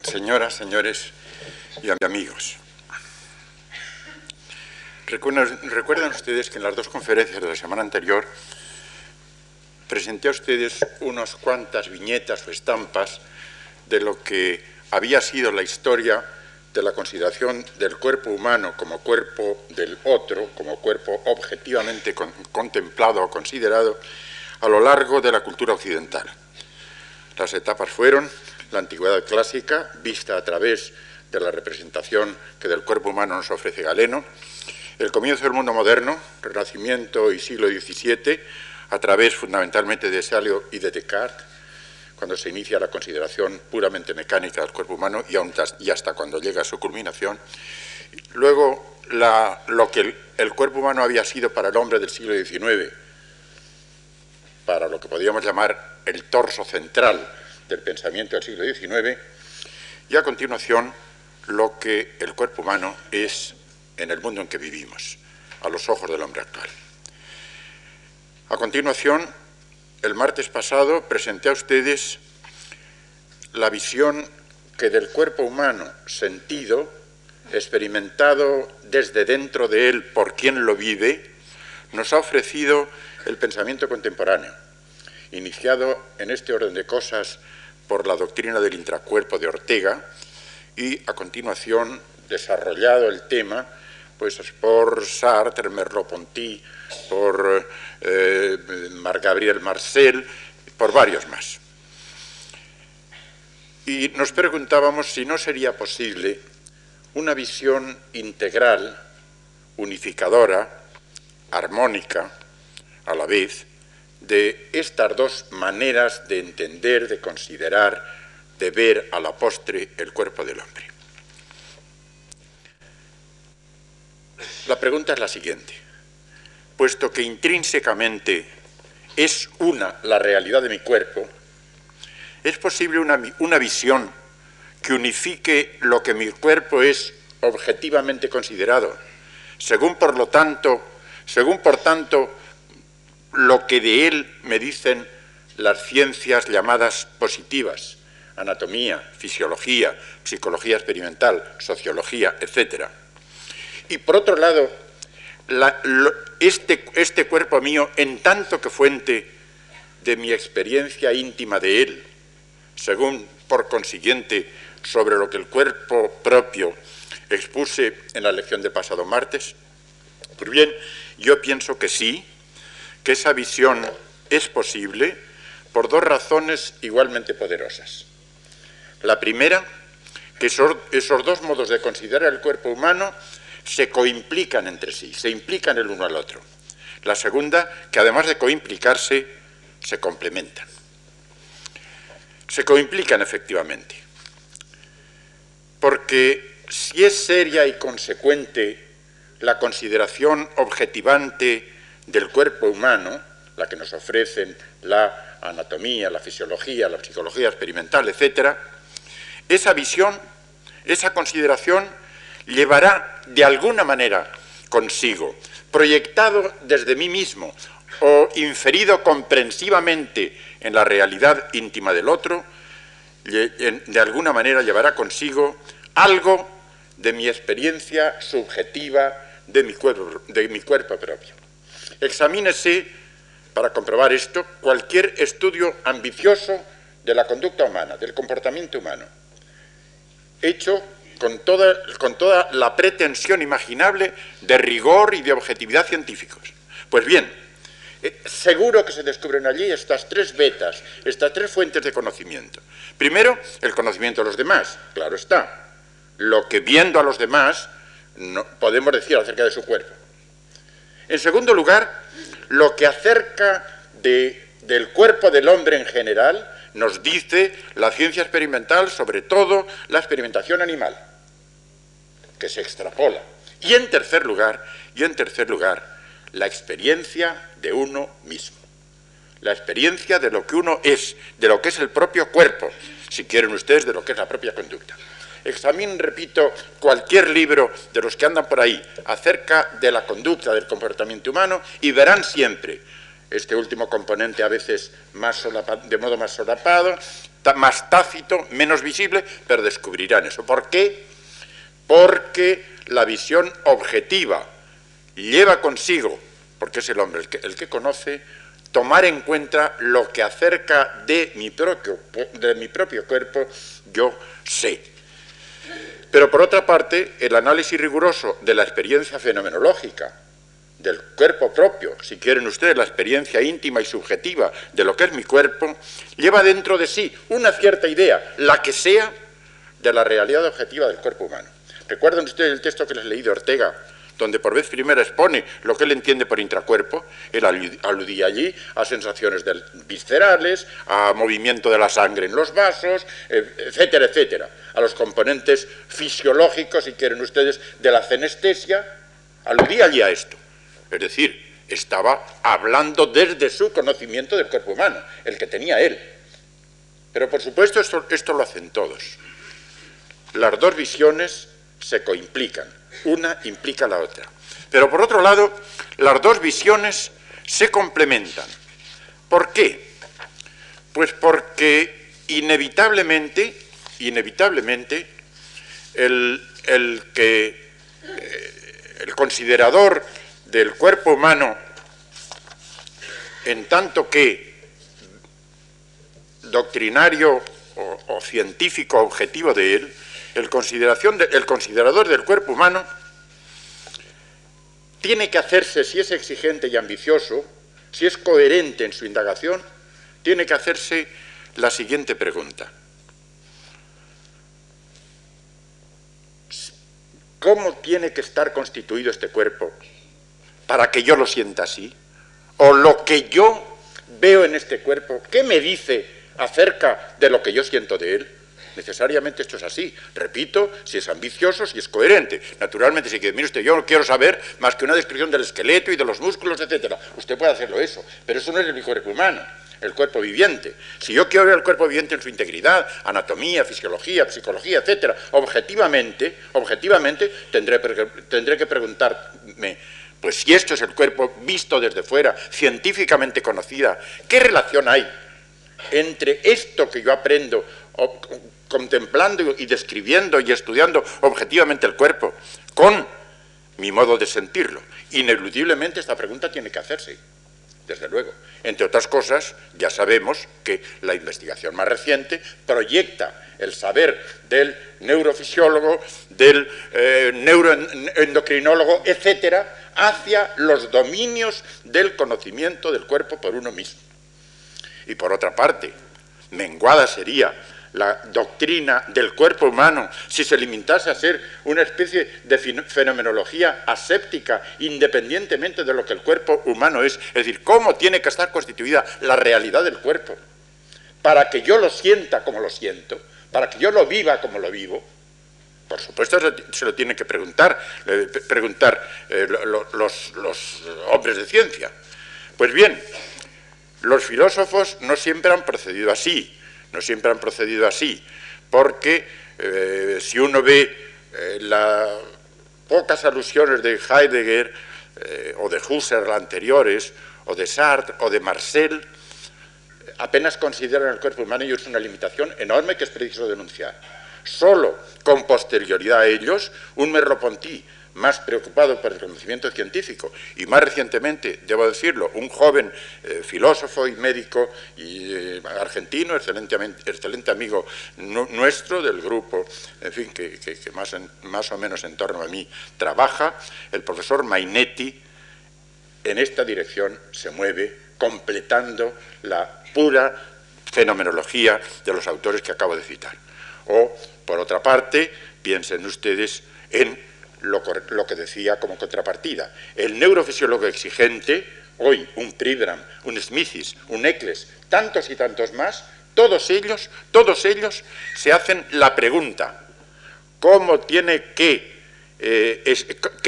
Señoras, señores y amigos, ¿recuerdan ustedes que en las dos conferencias de la semana anterior presenté a ustedes unas cuantas viñetas o estampas de lo que había sido la historia de la consideración del cuerpo humano como cuerpo del otro, como cuerpo objetivamente contemplado o considerado a lo largo de la cultura occidental? Las etapas fueron la antigüedad clásica, vista a través de la representación que del cuerpo humano nos ofrece Galeno, el comienzo del mundo moderno, Renacimiento y siglo XVII, a través fundamentalmente de Salio y de Descartes, cuando se inicia la consideración puramente mecánica del cuerpo humano y hasta cuando llega a su culminación. Luego, lo que el cuerpo humano había sido para el hombre del siglo XIX, para lo que podríamos llamar el torso central del pensamiento del siglo XIX, y a continuación lo que el cuerpo humano es en el mundo en que vivimos, a los ojos del hombre actual. A continuación, el martes pasado presenté a ustedes la visión que del cuerpo humano sentido, experimentado desde dentro de él por quien lo vive, nos ha ofrecido el pensamiento contemporáneo, iniciado en este orden de cosas por la doctrina del intracuerpo de Ortega y a continuación desarrollado el tema pues por Sartre, Merleau-Ponty, por Marc-Gabriel Marcel, por varios más. Y nos preguntábamos si no sería posible una visión integral, unificadora, armónica, a la vez, de estas dos maneras de entender, de considerar, de ver a la postre el cuerpo del hombre. La pregunta es la siguiente. Puesto que intrínsecamente es una la realidad de mi cuerpo, ¿es posible una visión que unifique lo que mi cuerpo es objetivamente considerado, según por tanto, lo que de él me dicen las ciencias llamadas positivas, anatomía, fisiología, psicología experimental, sociología, etc.? Y por otro lado, este cuerpo mío, en tanto que fuente de mi experiencia íntima de él, según por consiguiente sobre lo que el cuerpo propio expuse en la lección del pasado martes, pues bien, yo pienso que sí, que esa visión es posible por dos razones igualmente poderosas. La primera, que esos dos modos de considerar el cuerpo humano se coimplican entre sí, se implican el uno al otro. La segunda, que además de coimplicarse, se complementan. Se coimplican efectivamente, porque si es seria y consecuente la consideración objetivante del cuerpo humano, la que nos ofrecen la anatomía, la fisiología, la psicología experimental, etc., esa visión, esa consideración llevará de alguna manera consigo, proyectado desde mí mismo o inferido comprensivamente en la realidad íntima del otro, de alguna manera llevará consigo algo de mi experiencia subjetiva de mi cuerpo propio. Examínese, para comprobar esto, cualquier estudio ambicioso de la conducta humana, del comportamiento humano, hecho con toda la pretensión imaginable de rigor y de objetividad científicos. Pues bien, seguro que se descubren allí estas tres vetas, estas tres fuentes de conocimiento. Primero, el conocimiento de los demás, claro está. Lo que viendo a los demás no podemos decir acerca de su cuerpo. En segundo lugar, lo que acerca del cuerpo del hombre en general nos dice la ciencia experimental, sobre todo la experimentación animal, que se extrapola. Y en tercer lugar, la experiencia de uno mismo. La experiencia de lo que uno es, de lo que es el propio cuerpo, si quieren ustedes, de lo que es la propia conducta. Examinen, repito, cualquier libro de los que andan por ahí acerca de la conducta, del comportamiento humano, y verán siempre este último componente, a veces de modo más solapado, más tácito, menos visible, pero descubrirán eso. ¿Por qué? Porque la visión objetiva lleva consigo, porque es el hombre el que conoce, tomar en cuenta lo que acerca de mi propio cuerpo yo sé. Pero por otra parte, el análisis riguroso de la experiencia fenomenológica, del cuerpo propio, si quieren ustedes, la experiencia íntima y subjetiva de lo que es mi cuerpo, lleva dentro de sí una cierta idea, la que sea, de la realidad objetiva del cuerpo humano. ¿Recuerdan ustedes el texto que les leí de Ortega, donde por vez primera expone lo que él entiende por intracuerpo? Él aludía allí a sensaciones viscerales, a movimiento de la sangre en los vasos, etcétera, etcétera, a los componentes fisiológicos, si quieren ustedes, de la cenestesia. Aludía allí a esto. Es decir, estaba hablando desde su conocimiento del cuerpo humano, el que tenía él. Pero por supuesto esto lo hacen todos. Las dos visiones se coimplican, una implica la otra. Pero por otro lado, las dos visiones se complementan. ¿Por qué? Pues porque inevitablemente el considerador del cuerpo humano, en tanto que doctrinario o científico objetivo de él, el considerador del cuerpo humano tiene que hacerse, si es exigente y ambicioso, si es coherente en su indagación, tiene que hacerse la siguiente pregunta: ¿cómo tiene que estar constituido este cuerpo para que yo lo sienta así? ¿O lo que yo veo en este cuerpo, qué me dice acerca de lo que yo siento de él? Necesariamente esto es así. Repito, si es ambicioso, si es coherente. Naturalmente, si mire usted, yo no quiero saber más que una descripción del esqueleto y de los músculos, etcétera. Usted puede hacerlo eso, pero eso no es el cuerpo humano, el cuerpo viviente. Si yo quiero ver el cuerpo viviente en su integridad, anatomía, fisiología, psicología, etcétera, objetivamente tendré que preguntarme, pues si esto es el cuerpo visto desde fuera, científicamente conocida, ¿qué relación hay entre esto que yo aprendo contemplando y describiendo y estudiando objetivamente el cuerpo con mi modo de sentirlo? Ineludiblemente esta pregunta tiene que hacerse, desde luego. Entre otras cosas, ya sabemos que la investigación más reciente proyecta el saber del neurofisiólogo, del neuroendocrinólogo, etcétera, hacia los dominios del conocimiento del cuerpo por uno mismo. Y por otra parte, menguada sería la doctrina del cuerpo humano si se limitase a ser una especie de fenomenología aséptica, independientemente de lo que el cuerpo humano es. Es decir, cómo tiene que estar constituida la realidad del cuerpo para que yo lo sienta como lo siento, para que yo lo viva como lo vivo. Por supuesto se lo tienen que preguntar los hombres de ciencia. Pues bien, los filósofos no siempre han procedido así. No siempre han procedido así, porque si uno ve las pocas alusiones de Heidegger o de Husserl anteriores, o de Sartre o de Marcel, apenas consideran el cuerpo humano y es una limitación enorme que es preciso denunciar. Solo con posterioridad a ellos, un Merleau-Ponty, más preocupado por el conocimiento científico, y más recientemente, debo decirlo, un joven filósofo y médico argentino, excelente amigo nuestro del grupo, en fin, que más o menos en torno a mí trabaja, el profesor Mainetti, en esta dirección se mueve, completando la pura fenomenología de los autores que acabo de citar. O, por otra parte, piensen ustedes en lo que decía como contrapartida. El neurofisiólogo exigente, hoy un Pribram, un Smithis, un Eccles, tantos y tantos más, todos ellos se hacen la pregunta: ¿cómo tiene qué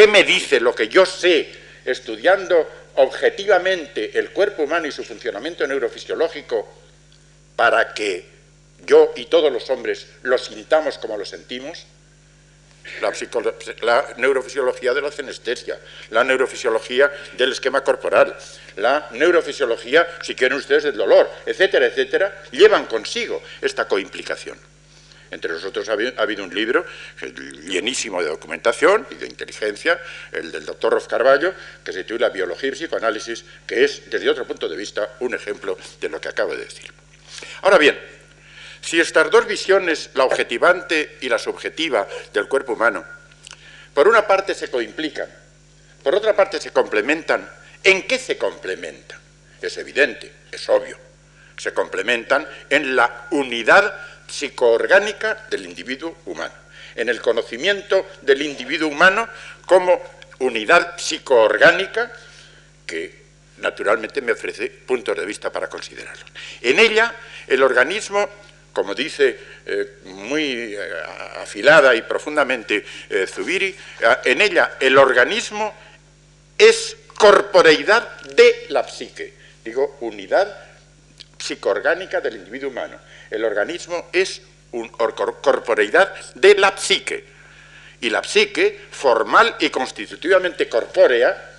me dice lo que yo sé estudiando objetivamente el cuerpo humano y su funcionamiento neurofisiológico para que yo y todos los hombres lo sintamos como lo sentimos? la neurofisiología de la senestesia, la neurofisiología del esquema corporal, la neurofisiología, si quieren ustedes, del dolor, etcétera, etcétera, llevan consigo esta coimplicación. Entre nosotros ha habido un libro llenísimo de documentación y de inteligencia, el del doctor Roz Carballo, que se titula Biología y Psicoanálisis, que es, desde otro punto de vista, un ejemplo de lo que acabo de decir. Ahora bien, si estas dos visiones, la objetivante y la subjetiva del cuerpo humano, por una parte se coimplican, por otra parte se complementan, ¿en qué se complementan? Es evidente, es obvio. Se complementan en la unidad psicoorgánica del individuo humano, en el conocimiento del individuo humano como unidad psicoorgánica que naturalmente me ofrece puntos de vista para considerarlo. En ella, el organismo, como dice muy afilada y profundamente Zubiri, en ella el organismo es corporeidad de la psique, digo, unidad psicoorgánica del individuo humano. El organismo es corporeidad de la psique, y la psique, formal y constitutivamente corpórea,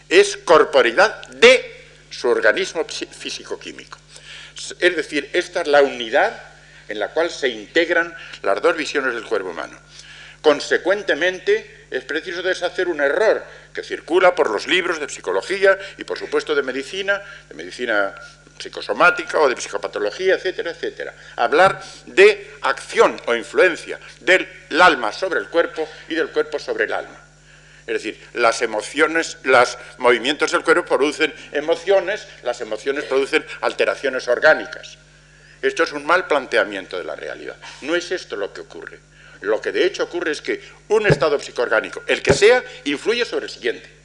es corporeidad de su organismo físico-químico. Es decir, esta es la unidad en la cual se integran las dos visiones del cuerpo humano. Consecuentemente, es preciso deshacer un error que circula por los libros de psicología y, por supuesto, de medicina psicosomática o de psicopatología, etcétera, etcétera. Hablar de acción o influencia del alma sobre el cuerpo y del cuerpo sobre el alma. Es decir, las emociones, los movimientos del cuerpo producen emociones, las emociones producen alteraciones orgánicas. Esto es un mal planteamiento de la realidad. No es esto lo que ocurre. Lo que de hecho ocurre es que un estado psicoorgánico, el que sea, influye sobre el siguiente.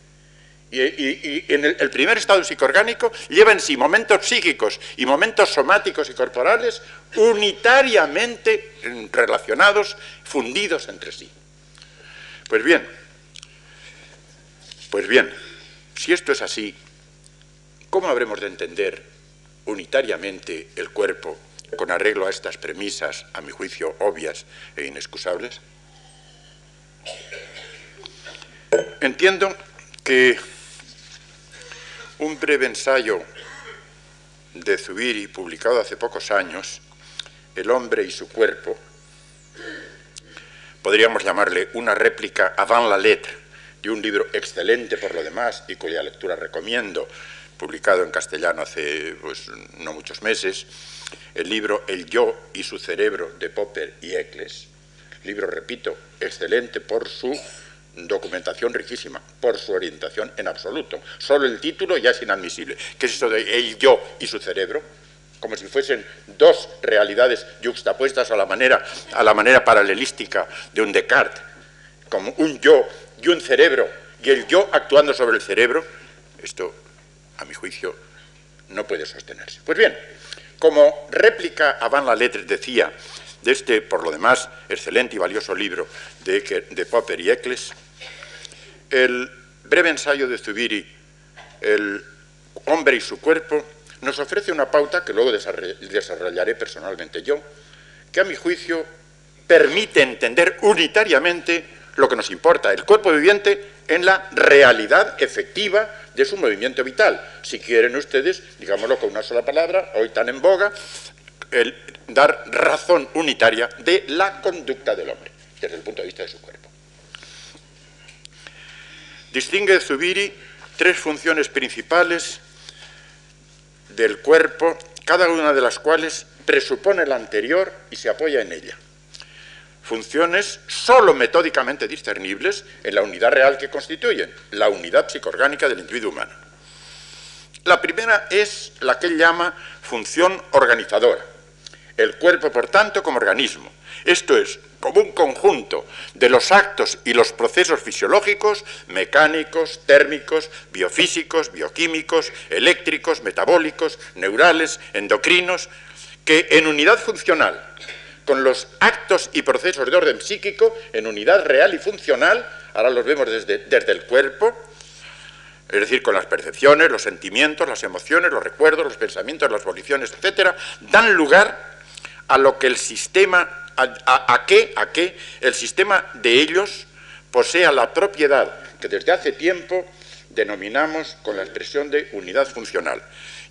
Y en el primer estado psicoorgánico lleva en sí momentos psíquicos y momentos somáticos y corporales unitariamente relacionados, fundidos entre sí. Pues bien, si esto es así, ¿cómo habremos de entender unitariamente el cuerpo con arreglo a estas premisas, a mi juicio, obvias e inexcusables? Entiendo que un breve ensayo de Zubiri, publicado hace pocos años, El hombre y su cuerpo, podríamos llamarle una réplica avant la lettre de un libro excelente por lo demás y cuya lectura recomiendo, publicado en castellano hace no muchos meses, el libro El yo y su cerebro de Popper y Eccles, libro, repito, excelente por su documentación riquísima, por su orientación en absoluto. Solo el título ya es inadmisible. ¿Qué es esto de el yo y su cerebro? Como si fuesen dos realidades yuxtapuestas a la manera paralelística de un Descartes, como un yo y un cerebro, y el yo actuando sobre el cerebro. Esto, a mi juicio, no puede sostenerse. Pues bien, como réplica avant la lettre, decía, de este, por lo demás, excelente y valioso libro de Popper y Eccles, el breve ensayo de Zubiri, El hombre y su cuerpo, nos ofrece una pauta que luego desarrollaré personalmente yo, que a mi juicio permite entender unitariamente lo que nos importa, el cuerpo viviente en la realidad efectiva de su movimiento vital. Si quieren ustedes, digámoslo con una sola palabra, hoy tan en boga, el dar razón unitaria de la conducta del hombre, desde el punto de vista de su cuerpo. Distingue Zubiri tres funciones principales del cuerpo, cada una de las cuales presupone la anterior y se apoya en ella. Funciones sólo metódicamente discernibles en la unidad real que constituyen, la unidad psicoorgánica del individuo humano. La primera es la que él llama función organizadora. El cuerpo, por tanto, como organismo. Esto es, como un conjunto de los actos y los procesos fisiológicos, mecánicos, térmicos, biofísicos, bioquímicos, eléctricos, metabólicos, neurales, endocrinos, que en unidad funcional, con los actos y procesos de orden psíquico, en unidad real y funcional, ahora los vemos desde el cuerpo, es decir, con las percepciones, los sentimientos, las emociones, los recuerdos, los pensamientos, las voliciones, etcétera, dan lugar a lo que el sistema, a que el sistema de ellos posea la propiedad que desde hace tiempo denominamos con la expresión de unidad funcional.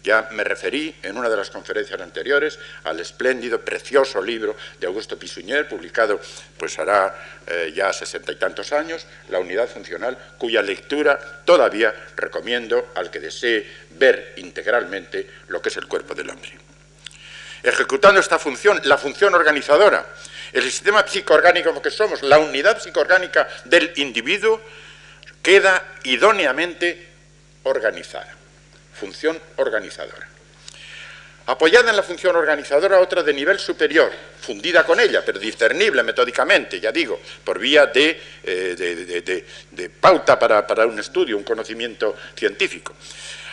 Ya me referí en una de las conferencias anteriores al espléndido, precioso libro de Augusto Pissuñer, publicado pues hará ya 60 y tantos años, La unidad funcional, cuya lectura todavía recomiendo al que desee ver integralmente lo que es el cuerpo del hombre. Ejecutando esta función, la función organizadora, el sistema psicoorgánico que somos, la unidad psicoorgánica del individuo, queda idóneamente organizada. Función organizadora. Apoyada en la función organizadora, otra de nivel superior, fundida con ella, pero discernible metódicamente, ya digo, por vía de pauta para un estudio, un conocimiento científico.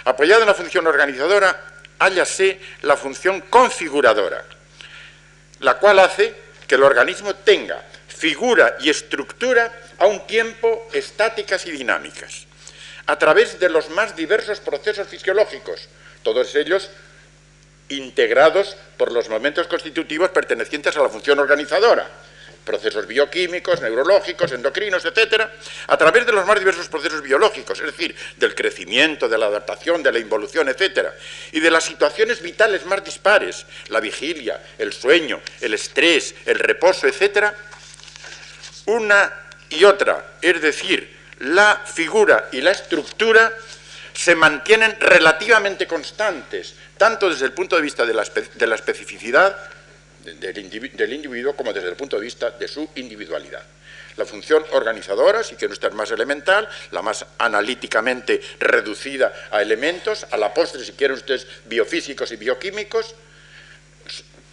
Apoyada en la función organizadora, hállase la función configuradora, la cual hace que el organismo tenga figura y estructura a un tiempo estáticas y dinámicas, a través de los más diversos procesos fisiológicos, todos ellos integrados por los momentos constitutivos pertenecientes a la función organizadora, procesos bioquímicos, neurológicos, endocrinos, etcétera, a través de los más diversos procesos biológicos, es decir, del crecimiento, de la adaptación, de la involución, etcétera, y de las situaciones vitales más dispares, la vigilia, el sueño, el estrés, el reposo, etcétera, una y otra, es decir, la figura y la estructura se mantienen relativamente constantes, tanto desde el punto de vista de la especificidad del individuo como desde el punto de vista de su individualidad. La función organizadora, sí que no es más elemental, la más analíticamente reducida a elementos, a la postre, si quieren ustedes, biofísicos y bioquímicos,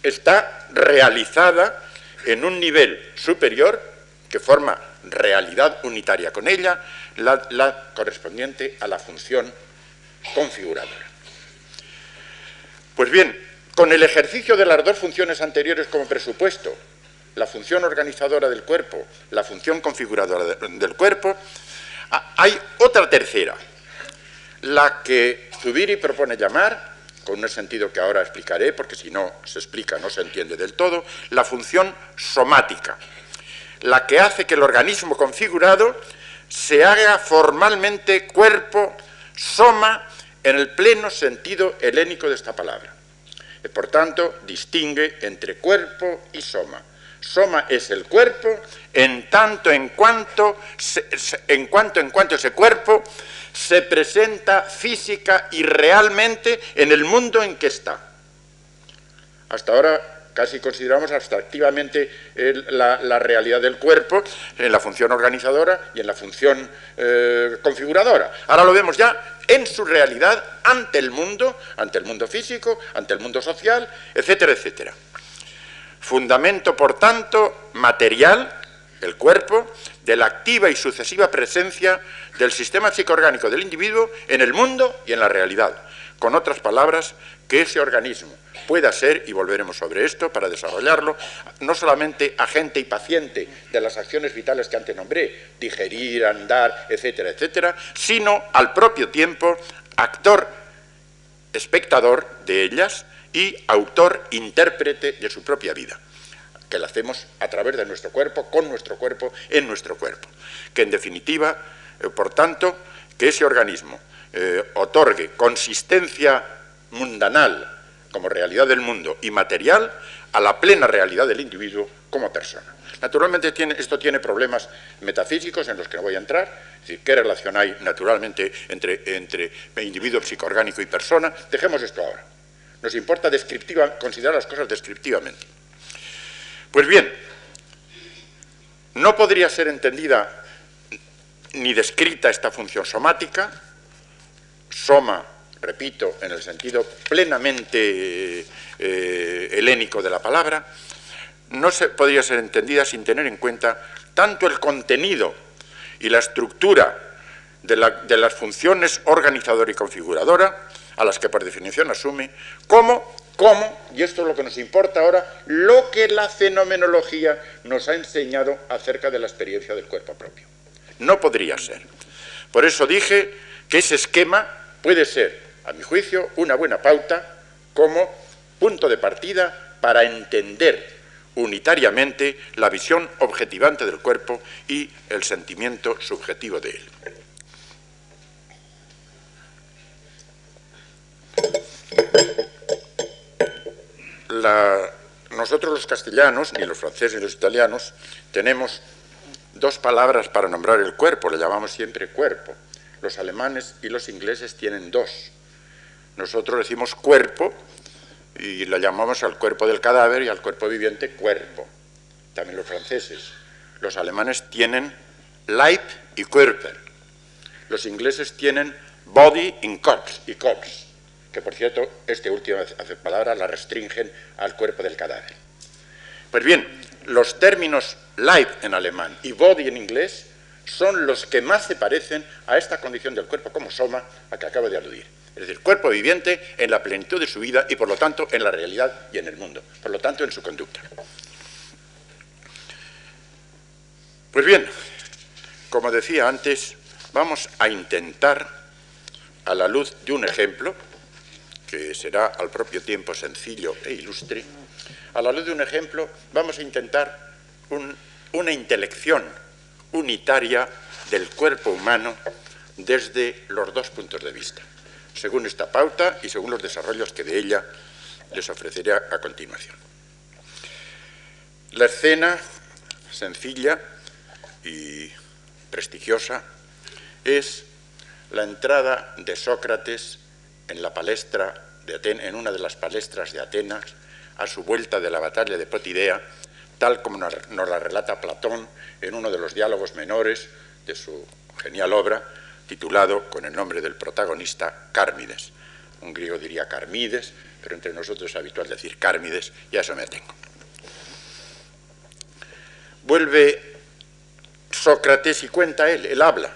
está realizada en un nivel superior que forma realidad unitaria con ella, la correspondiente a la función configuradora. Pues bien, con el ejercicio de las dos funciones anteriores como presupuesto, la función organizadora del cuerpo, la función configuradora del cuerpo, hay otra tercera, la que Zubiri propone llamar, con un sentido que ahora explicaré, porque si no se explica no se entiende del todo, la función somática, la que hace que el organismo configurado se haga formalmente cuerpo, soma, en el pleno sentido helénico de esta palabra. Por tanto, distingue entre cuerpo y soma. Soma es el cuerpo en tanto en cuanto ese cuerpo se presenta física y realmente en el mundo en que está. Hasta ahora casi consideramos abstractivamente la realidad del cuerpo en la función organizadora y en la función configuradora. Ahora lo vemos ya en su realidad ante el mundo físico, ante el mundo social, etcétera, etcétera. Fundamento, por tanto, material, el cuerpo, de la activa y sucesiva presencia del sistema psicoorgánico del individuo en el mundo y en la realidad. Con otras palabras, que ese organismo pueda ser, y volveremos sobre esto para desarrollarlo, no solamente agente y paciente de las acciones vitales que antes nombré, digerir, andar, etcétera, etcétera, sino al propio tiempo actor, espectador de ellas y autor, intérprete de su propia vida, que la hacemos a través de nuestro cuerpo, con nuestro cuerpo, en nuestro cuerpo. Que en definitiva, por tanto, que ese organismo otorgue consistencia mundanal como realidad del mundo y material a la plena realidad del individuo como persona. Naturalmente esto tiene problemas metafísicos en los que no voy a entrar, es decir, qué relación hay naturalmente entre individuo psicoorgánico y persona. Dejemos esto ahora. Nos importa considerar las cosas descriptivamente. Pues bien, no podría ser entendida ni descrita esta función somática, soma, repito, en el sentido plenamente helénico de la palabra, no podría ser entendida sin tener en cuenta tanto el contenido y la estructura de las funciones organizadora y configuradora, a las que por definición asume, como, y esto es lo que nos importa ahora, lo que la fenomenología nos ha enseñado acerca de la experiencia del cuerpo propio. No podría ser. Por eso dije que ese esquema puede ser, a mi juicio, una buena pauta como punto de partida para entender unitariamente la visión objetivante del cuerpo y el sentimiento subjetivo de él. Nosotros los castellanos, ni los franceses ni los italianos, tenemos dos palabras para nombrar el cuerpo, le llamamos siempre cuerpo. Los alemanes y los ingleses tienen dos. Nosotros decimos cuerpo y le llamamos al cuerpo del cadáver y al cuerpo viviente cuerpo. También los franceses. Los alemanes tienen Leib y Körper. Los ingleses tienen body y corpse, que por cierto, esta última palabra la restringen al cuerpo del cadáver. Pues bien, los términos Leib en alemán y body en inglés son los que más se parecen a esta condición del cuerpo como soma a que acabo de aludir. Es decir, cuerpo viviente en la plenitud de su vida y por lo tanto en la realidad y en el mundo, por lo tanto en su conducta. Pues bien, como decía antes, vamos a intentar, a la luz de un ejemplo, que será al propio tiempo sencillo e ilustre, a la luz de un ejemplo vamos a intentar una intelección unitaria del cuerpo humano desde los dos puntos de vista, según esta pauta y según los desarrollos que de ella les ofreceré a continuación. La escena, sencilla y prestigiosa, es la entrada de Sócrates en la palestra de en una de las palestras de Atenas a su vuelta de la batalla de Potidea, tal como nos la relata Platón en uno de los diálogos menores de su genial obra, titulado con el nombre del protagonista Cármides. Un griego diría Carmides, pero entre nosotros es habitual decir Cármides, y a eso me atengo. Vuelve Sócrates y cuenta él habla.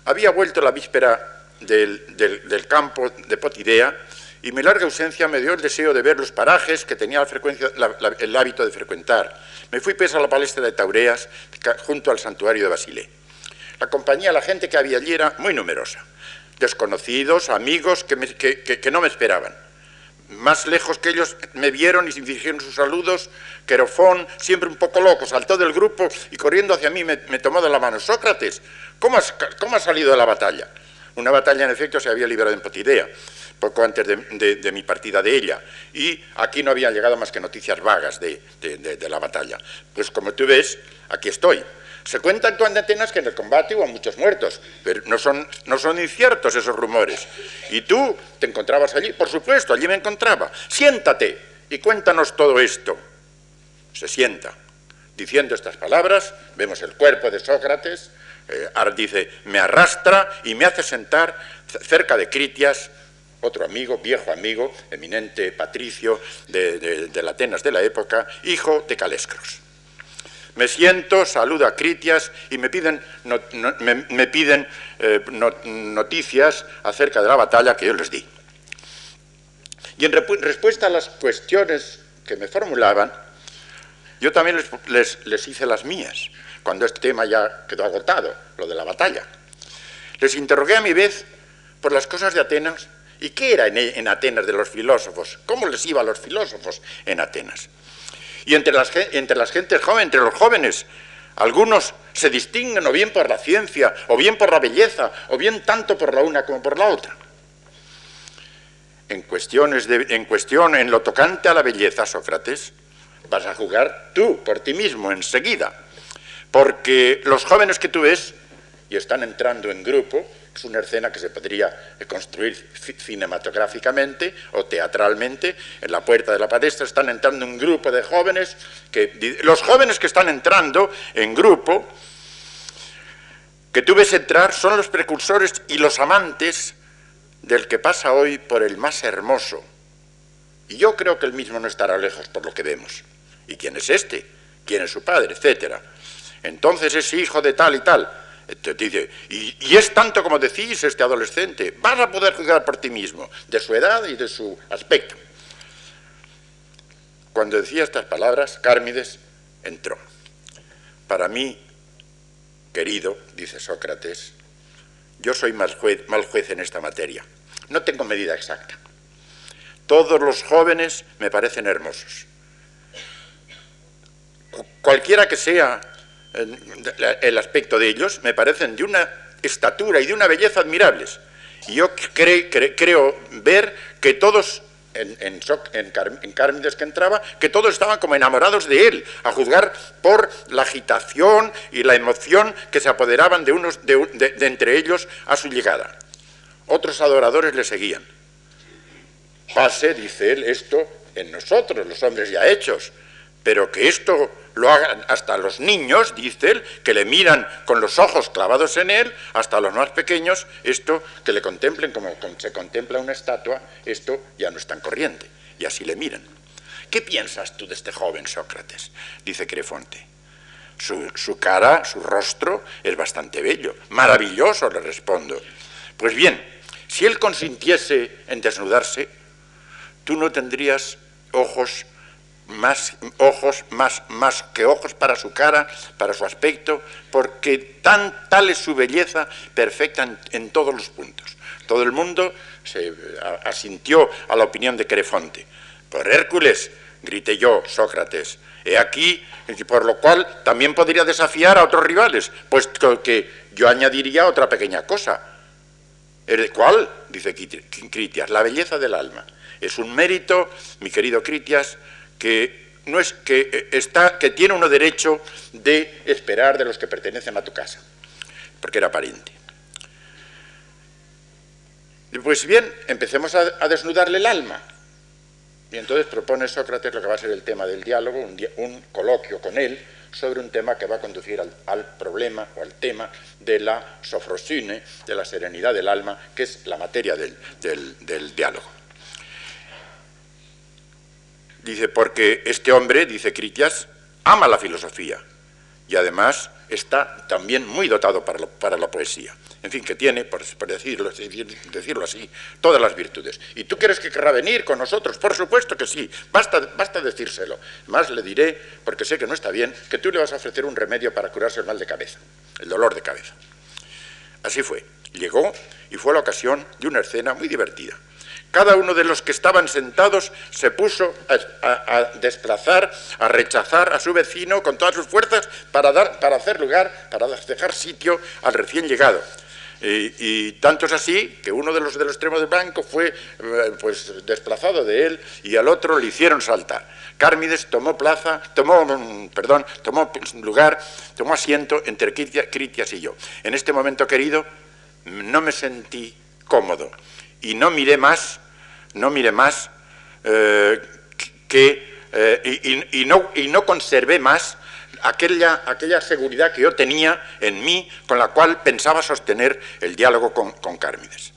Había vuelto la víspera del campo de Potidea y mi larga ausencia me dio el deseo de ver los parajes que tenía el hábito de frecuentar. Me fui pues a la palestra de Taureas, junto al santuario de Basilea. La compañía, la gente que había allí era muy numerosa. Desconocidos, amigos que no me esperaban. Más lejos que ellos me vieron y se dirigieron sus saludos. Querofón, siempre un poco loco, saltó del grupo y corriendo hacia mí me tomó de la mano. Sócrates, ¿cómo has salido de la batalla? Una batalla, en efecto, se había librado en Potidea, poco antes de mi partida de ella, y aquí no habían llegado más que noticias vagas de la batalla. Pues como tú ves, aquí estoy. Se cuenta en Atenas que en el combate hubo muchos muertos, pero no son inciertos esos rumores. Y tú te encontrabas allí, por supuesto, allí me encontraba. Siéntate y cuéntanos todo esto. Se sienta. Diciendo estas palabras, vemos el cuerpo de Sócrates, dice, me arrastra y me hace sentar cerca de Critias, otro amigo, viejo amigo, eminente patricio de la Atenas de la época, hijo de Calescros. Me siento, saludo a Critias y me piden noticias acerca de la batalla que yo les di. Y en respuesta a las cuestiones que me formulaban, yo también les hice las mías, cuando este tema ya quedó agotado, lo de la batalla. Les interrogué a mi vez por las cosas de Atenas y qué era en Atenas de los filósofos, cómo les iba a los filósofos en Atenas. Y entre las gentes jóvenes, entre los jóvenes, algunos se distinguen o bien por la ciencia, o bien por la belleza, o bien tanto por la una como por la otra. En lo tocante a la belleza, Sócrates, vas a jugar tú, por ti mismo, enseguida. Porque los jóvenes que tú ves, y están entrando en grupo, es una escena que se podría construir cinematográficamente o teatralmente, en la puerta de la palestra están entrando un grupo de jóvenes, los jóvenes que están entrando en grupo, que tú ves entrar, son los precursores y los amantes del que pasa hoy por el más hermoso. Y yo creo que el mismo no estará lejos por lo que vemos. ¿Y quién es este? ¿Quién es su padre? Etcétera. Entonces es hijo de tal y tal. Te dice, y es tanto como decís este adolescente, vas a poder juzgar por ti mismo, de su edad y de su aspecto. Cuando decía estas palabras, Cármides entró. Para mí, querido, dice Sócrates, yo soy mal juez en esta materia. No tengo medida exacta. Todos los jóvenes me parecen hermosos. Cualquiera que sea el aspecto de ellos, me parecen de una estatura y de una belleza admirables. Y yo creo ver que todos, en Cármides que entraba, que todos estaban como enamorados de él, a juzgar por la agitación y la emoción que se apoderaban de entre ellos a su llegada. Otros adoradores le seguían. Pase, dice él, esto en nosotros, los hombres ya hechos, pero que esto lo hagan hasta los niños, dice él, que le miran con los ojos clavados en él, hasta los más pequeños, esto que le contemplen como se contempla una estatua, esto ya no es tan corriente, y así le miran. ¿Qué piensas tú de este joven Sócrates?, dice Crefonte. Su cara, su rostro es bastante bello, maravilloso, le respondo. Pues bien, si él consintiese en desnudarse, tú no tendrías más que ojos para su cara, para su aspecto, porque tal es su belleza perfecta en todos los puntos. Todo el mundo se asintió a la opinión de Crefonte. Por Hércules, grité yo, Sócrates, he aquí, por lo cual también podría desafiar a otros rivales, pues que yo añadiría otra pequeña cosa. ¿Cuál?, dice Critias, la belleza del alma. Es un mérito, mi querido Critias, que tiene uno derecho de esperar de los que pertenecen a tu casa, porque era pariente. Pues bien, empecemos a desnudarle el alma. Y entonces propone Sócrates lo que va a ser el tema del diálogo, un coloquio con él sobre un tema que va a conducir al problema o al tema de la sofrosine, de la serenidad del alma, que es la materia del diálogo. Dice, porque este hombre, dice Critias, ama la filosofía y además está también muy dotado para la poesía. En fin, que tiene, por decirlo así, todas las virtudes. ¿Y tú crees que querrá venir con nosotros? Por supuesto que sí, basta decírselo. Más le diré, porque sé que no está bien, que tú le vas a ofrecer un remedio para curarse el mal de cabeza, el dolor de cabeza. Así fue. Llegó y fue la ocasión de una escena muy divertida. Cada uno de los que estaban sentados se puso a desplazar, a rechazar a su vecino con todas sus fuerzas para hacer lugar, para dejar sitio al recién llegado. Y tanto es así que uno de los extremos del banco fue desplazado de él y al otro le hicieron saltar. Cármides tomó lugar, tomó asiento entre Critias y yo. En este momento, querido, no me sentí cómodo y no miré más y no conservé más aquella seguridad que yo tenía en mí, con la cual pensaba sostener el diálogo con Cármides.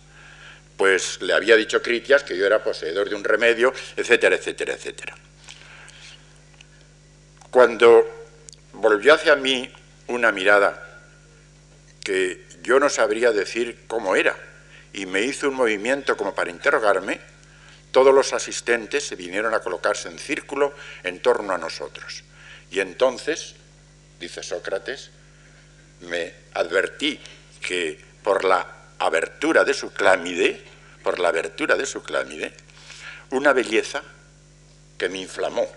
Pues le había dicho Critias que yo era poseedor de un remedio, etcétera, etcétera, etcétera. Cuando volvió hacia mí una mirada que yo no sabría decir cómo era, y me hizo un movimiento como para interrogarme, todos los asistentes se vinieron a colocarse en círculo en torno a nosotros. Y entonces, dice Sócrates, me advertí que por la abertura de su clámide, una belleza que me inflamó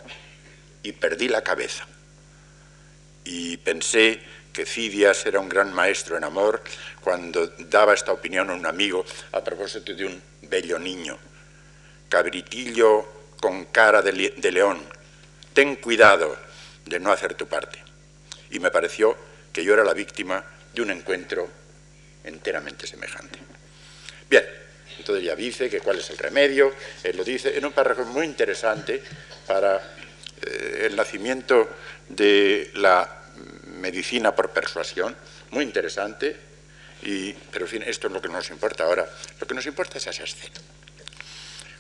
y perdí la cabeza. Y pensé que Fidias era un gran maestro en amor cuando daba esta opinión a un amigo a propósito de un bello niño. Cabritillo con cara de león, ten cuidado de no hacer tu parte. Y me pareció que yo era la víctima de un encuentro enteramente semejante. Bien, entonces ya dice que cuál es el remedio, él lo dice en un párrafo muy interesante para el nacimiento de la medicina por persuasión, muy interesante, pero en fin, esto es lo que no nos importa ahora. Lo que nos importa es esa escena.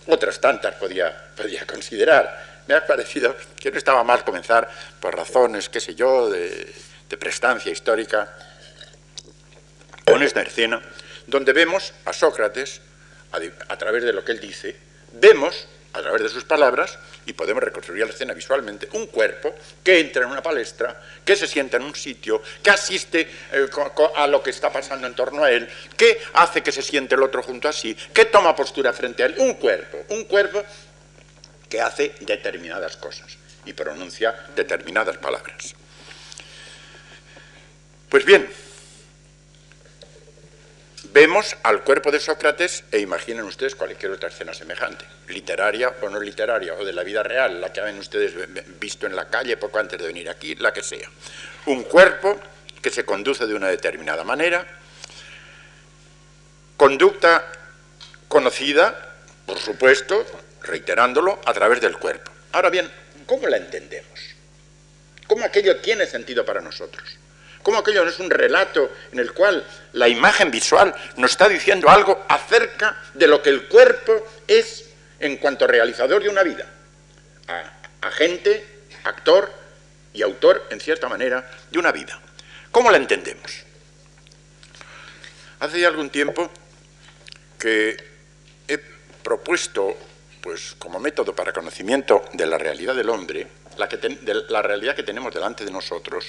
Otras tantas podía considerar. Me ha parecido que no estaba mal comenzar por razones, qué sé yo, de prestancia histórica, con esta escena, donde vemos a Sócrates, a través de lo que él dice, vemos a través de sus palabras, y podemos reconstruir la escena visualmente, un cuerpo que entra en una palestra, que se sienta en un sitio, que asiste a lo que está pasando en torno a él, que hace que se siente el otro junto a sí, que toma postura frente a él, un cuerpo que hace determinadas cosas y pronuncia determinadas palabras. Pues bien, vemos al cuerpo de Sócrates e imaginen ustedes cualquier otra escena semejante, literaria o no literaria, o de la vida real, la que han ustedes visto en la calle poco antes de venir aquí, la que sea. Un cuerpo que se conduce de una determinada manera, conducta conocida, por supuesto, reiterándolo, a través del cuerpo. Ahora bien, ¿cómo la entendemos? ¿Cómo aquello tiene sentido para nosotros? ¿Cómo aquello no es un relato en el cual la imagen visual nos está diciendo algo acerca de lo que el cuerpo es en cuanto realizador de una vida? Agente, actor y autor, en cierta manera, de una vida. ¿Cómo la entendemos? Hace ya algún tiempo que he propuesto, pues, como método para conocimiento de la realidad del hombre, de la realidad que tenemos delante de nosotros,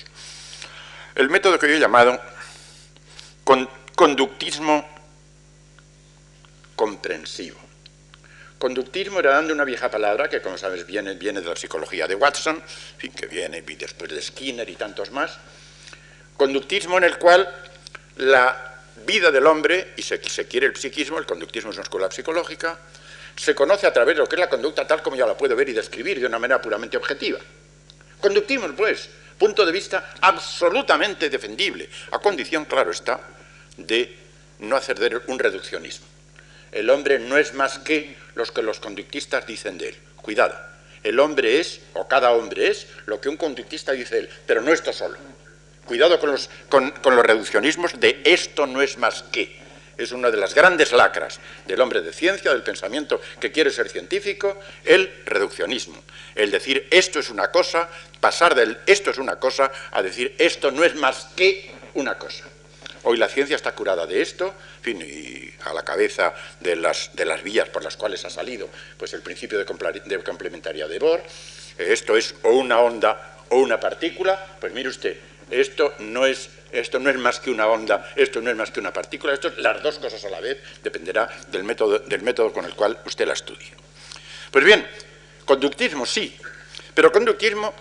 el método que yo he llamado conductismo comprensivo. Conductismo era dando una vieja palabra que, como sabes, viene de la psicología de Watson, en fin, que viene después de Skinner y tantos más. Conductismo en el cual la vida del hombre, y se quiere el psiquismo, el conductismo es una escuela psicológica, se conoce a través de lo que es la conducta tal como yo la puedo ver y describir de una manera puramente objetiva. Conductismo, pues, punto de vista absolutamente defendible, a condición, claro está, de no hacer de él un reduccionismo. El hombre no es más que los conductistas dicen de él. Cuidado, el hombre es, o cada hombre es, lo que un conductista dice de él, pero no esto solo. Cuidado con los reduccionismos de esto no es más que. Es una de las grandes lacras del hombre de ciencia, del pensamiento que quiere ser científico, el reduccionismo. El decir esto es una cosa, pasar del esto es una cosa a decir esto no es más que una cosa. Hoy la ciencia está curada de esto, en fin, y a la cabeza de las vías por las cuales ha salido pues el principio de complementariedad de Bohr. Esto es o una onda o una partícula. Pues mire usted, esto no es más que una onda, esto no es más que una partícula, esto es las dos cosas a la vez, dependerá del método con el cual usted la estudie. Pues bien, conductismo sí, pero conductismo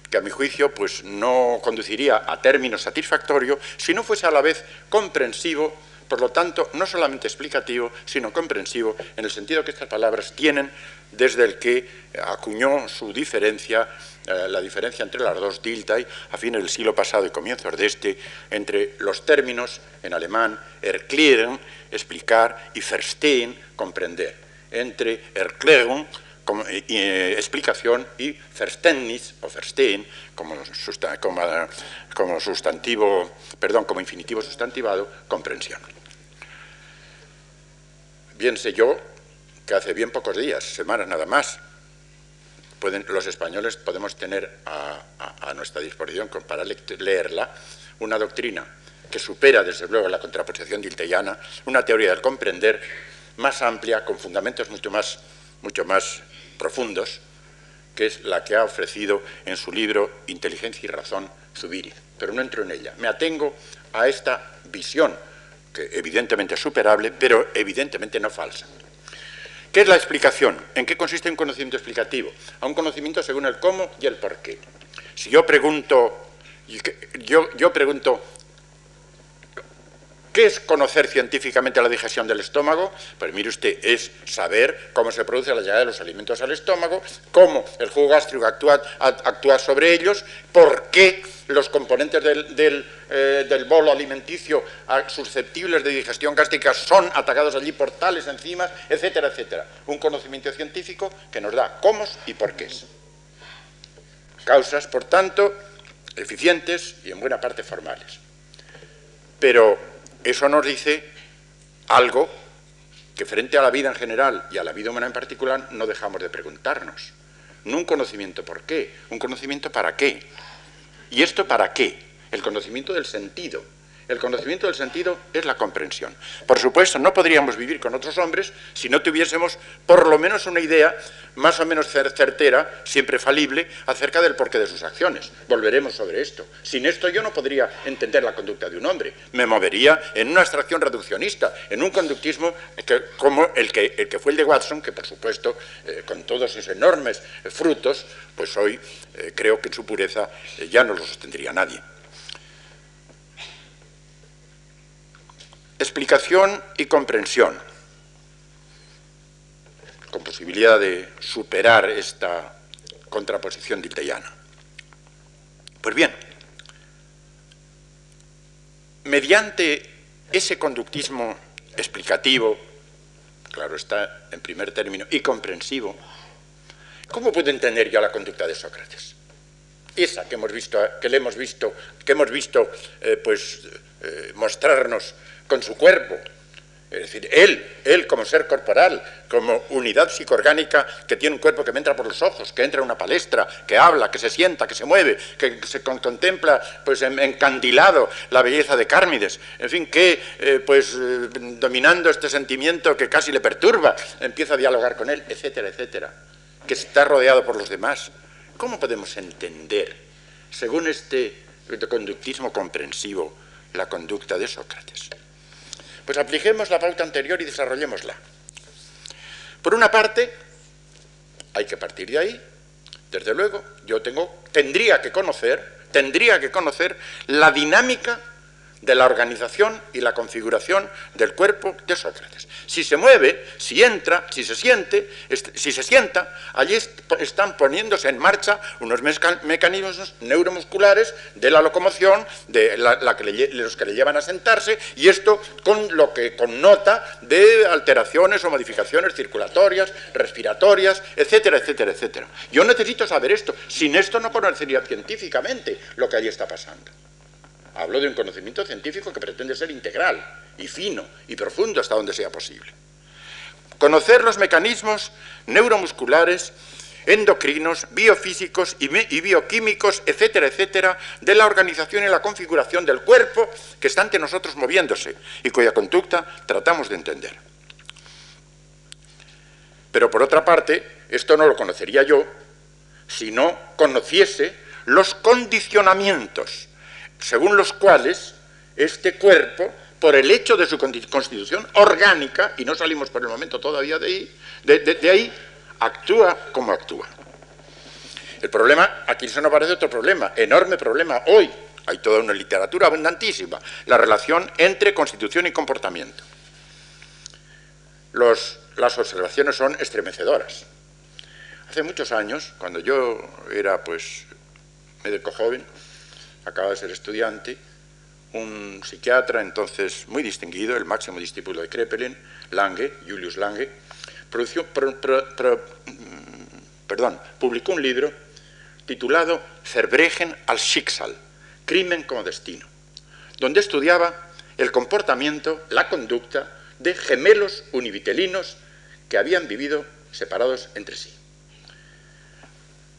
que a mi juicio pues no conduciría a término satisfactorio si no fuese a la vez comprensivo, por lo tanto no solamente explicativo, sino comprensivo en el sentido que estas palabras tienen desde el que acuñó su diferencia, la diferencia entre las dos, Dilthey, a fines del siglo pasado y comienzos de este, entre los términos en alemán erklären, explicar, y verstehen, comprender, entre erklärung, explicación, y Verständnis o Verstehen como infinitivo sustantivado, comprensión. Bien sé yo que hace bien pocos días, semanas nada más, los españoles podemos tener a nuestra disposición para leerla una doctrina que supera desde luego la contraposición diltheyana, una teoría del comprender más amplia, con fundamentos mucho más profundos, que es la que ha ofrecido en su libro Inteligencia y Razón Zubiri. Pero no entro en ella. Me atengo a esta visión, que evidentemente es superable, pero evidentemente no falsa. ¿Qué es la explicación? ¿En qué consiste un conocimiento explicativo? A un conocimiento según el cómo y el por qué. Si yo pregunto, ¿qué es conocer científicamente la digestión del estómago? Pues mire usted, es saber cómo se produce la llegada de los alimentos al estómago, cómo el jugo gástrico actúa sobre ellos, por qué los componentes del bolo alimenticio susceptibles de digestión gástrica son atacados allí por tales enzimas, etcétera, etcétera. Un conocimiento científico que nos da cómo y por qué. Causas, por tanto, eficientes y en buena parte formales. Pero eso nos dice algo que frente a la vida en general y a la vida humana en particular no dejamos de preguntarnos. No un conocimiento por qué, un conocimiento para qué. ¿Y esto para qué? El conocimiento del sentido, El conocimiento del sentido es la comprensión. Por supuesto, no podríamos vivir con otros hombres si no tuviésemos por lo menos una idea más o menos certera, siempre falible, acerca del porqué de sus acciones. Volveremos sobre esto. Sin esto yo no podría entender la conducta de un hombre. Me movería en una abstracción reduccionista, en un conductismo como el que fue el de Watson, que por supuesto, con todos sus enormes frutos, pues hoy creo que en su pureza ya no lo sostendría nadie. Explicación y comprensión, con posibilidad de superar esta contraposición dilteyana. Pues bien, mediante ese conductismo explicativo, claro está en primer término, y comprensivo, ¿cómo puedo entender yo la conducta de Sócrates? Esa que hemos visto mostrarnos con su cuerpo, es decir, él como ser corporal, como unidad psicoorgánica que tiene un cuerpo que me entra por los ojos, que entra en una palestra, que habla, que se sienta, que se mueve, que se contempla pues encandilado la belleza de Cármides, en fin, que dominando este sentimiento que casi le perturba, empieza a dialogar con él, etcétera, etcétera, que está rodeado por los demás. ¿Cómo podemos entender, según este conductismo comprensivo, la conducta de Sócrates? Pues apliquemos la pauta anterior y desarrollémosla. Por una parte, hay que partir de ahí. Desde luego, yo tendría que conocer la dinámica de la organización y la configuración del cuerpo de Sócrates. Si se mueve, si entra, si se sienta, allí están poniéndose en marcha unos mecanismos neuromusculares de la locomoción, de los que le llevan a sentarse, y esto con lo que connota de alteraciones o modificaciones circulatorias, respiratorias, etcétera, etcétera, etcétera. Yo necesito saber esto. Sin esto no conocería científicamente lo que allí está pasando. Hablo de un conocimiento científico que pretende ser integral y fino y profundo hasta donde sea posible. Conocer los mecanismos neuromusculares, endocrinos, biofísicos y bioquímicos, etcétera, etcétera, de la organización y la configuración del cuerpo que está ante nosotros moviéndose y cuya conducta tratamos de entender. Pero por otra parte, esto no lo conocería yo si no conociese los condicionamientos según los cuales este cuerpo, por el hecho de su constitución orgánica, y no salimos por el momento todavía de ahí, actúa como actúa. El problema, aquí se nos aparece otro problema, enorme problema hoy, hay toda una literatura abundantísima, la relación entre constitución y comportamiento. Las observaciones son estremecedoras. Hace muchos años, cuando yo era médico joven, acaba de ser estudiante, un psiquiatra entonces muy distinguido, el máximo discípulo de Kraepelin, Lange, Julius Lange, publicó un libro titulado Verbrechen als Schicksal, crimen como destino, donde estudiaba el comportamiento, la conducta de gemelos univitelinos que habían vivido separados entre sí.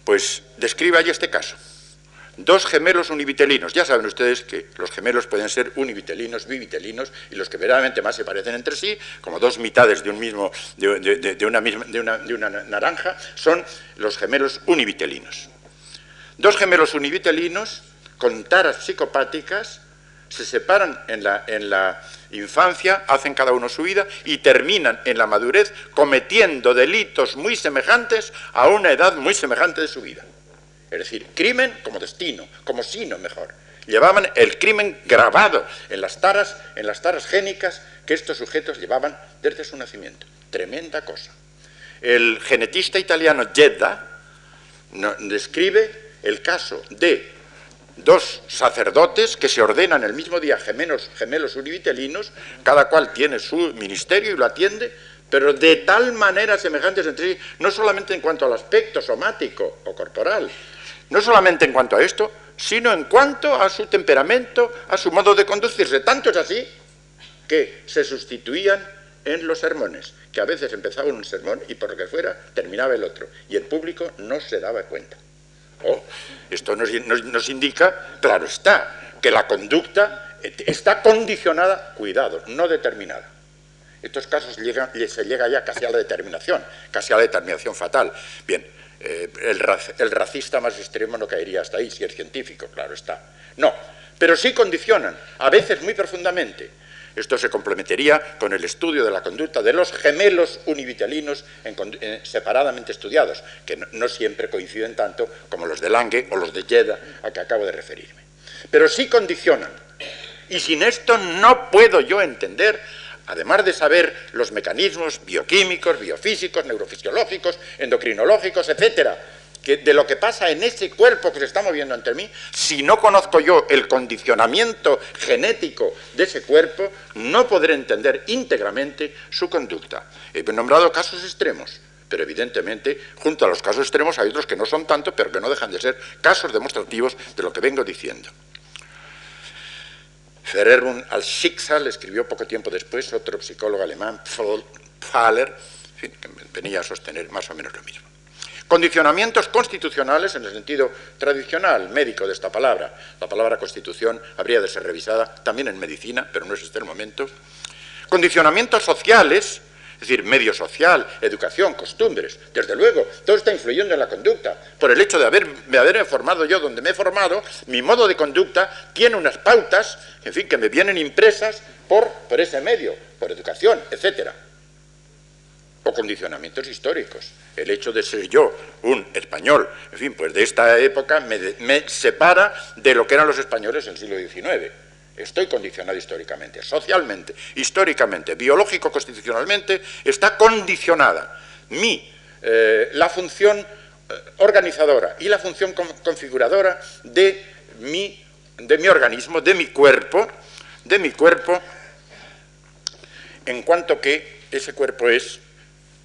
Pues describe allí este caso. Dos gemelos univitelinos. Ya saben ustedes que los gemelos pueden ser univitelinos, bivitelinos, y los que verdaderamente más se parecen entre sí, como dos mitades de una naranja, son los gemelos univitelinos. Dos gemelos univitelinos con taras psicopáticas se separan en la infancia, hacen cada uno su vida y terminan en la madurez cometiendo delitos muy semejantes a una edad muy semejante de su vida. Es decir, crimen como destino, como sino mejor. Llevaban el crimen grabado en las taras génicas que estos sujetos llevaban desde su nacimiento. Tremenda cosa. El genetista italiano Gedda describe el caso de dos sacerdotes que se ordenan el mismo día gemelos univitelinos, cada cual tiene su ministerio y lo atiende, pero de tal manera semejantes entre sí, no solamente en cuanto al aspecto somático o corporal, no solamente en cuanto a esto, sino en cuanto a su temperamento, a su modo de conducirse. Tanto es así que se sustituían en los sermones, que a veces empezaba un sermón y por lo que fuera terminaba el otro, y el público no se daba cuenta. Esto nos indica, claro está, que la conducta está condicionada, cuidado, no determinada. En estos casos se llega ya casi a la determinación fatal. Bien, el racista más extremo no caería hasta ahí, si es científico, claro está. No, pero sí condicionan, a veces muy profundamente. Esto se complementaría con el estudio de la conducta de los gemelos univitelinos separadamente estudiados, que no siempre coinciden tanto como los de Lange o los de Yeda, a que acabo de referirme. Pero sí condicionan. Y sin esto no puedo yo entender, además de saber los mecanismos bioquímicos, biofísicos, neurofisiológicos, endocrinológicos, etcétera, de lo que pasa en ese cuerpo que se está moviendo ante mí, si no conozco yo el condicionamiento genético de ese cuerpo, no podré entender íntegramente su conducta. He nombrado casos extremos, pero evidentemente, junto a los casos extremos hay otros que no son tanto, pero que no dejan de ser casos demostrativos de lo que vengo diciendo. Verehrung als Schicksal escribió poco tiempo después otro psicólogo alemán, Pfahler, en fin, que venía a sostener más o menos lo mismo. Condicionamientos constitucionales en el sentido tradicional, médico de esta palabra. La palabra constitución habría de ser revisada también en medicina, pero no es este el momento. Condicionamientos sociales, es decir, medio social, educación, costumbres. Desde luego, todo está influyendo en la conducta. Por el hecho de haberme formado yo donde me he formado, mi modo de conducta tiene unas pautas, en fin, que me vienen impresas por ese medio, por educación, etcétera. O condicionamientos históricos. El hecho de ser yo un español, en fin, pues de esta época me separa de lo que eran los españoles en el siglo XIX. Estoy condicionado históricamente, socialmente, históricamente, biológico-constitucionalmente, está condicionada la función organizadora y la función configuradora de mi organismo, de mi cuerpo, en cuanto que ese cuerpo es,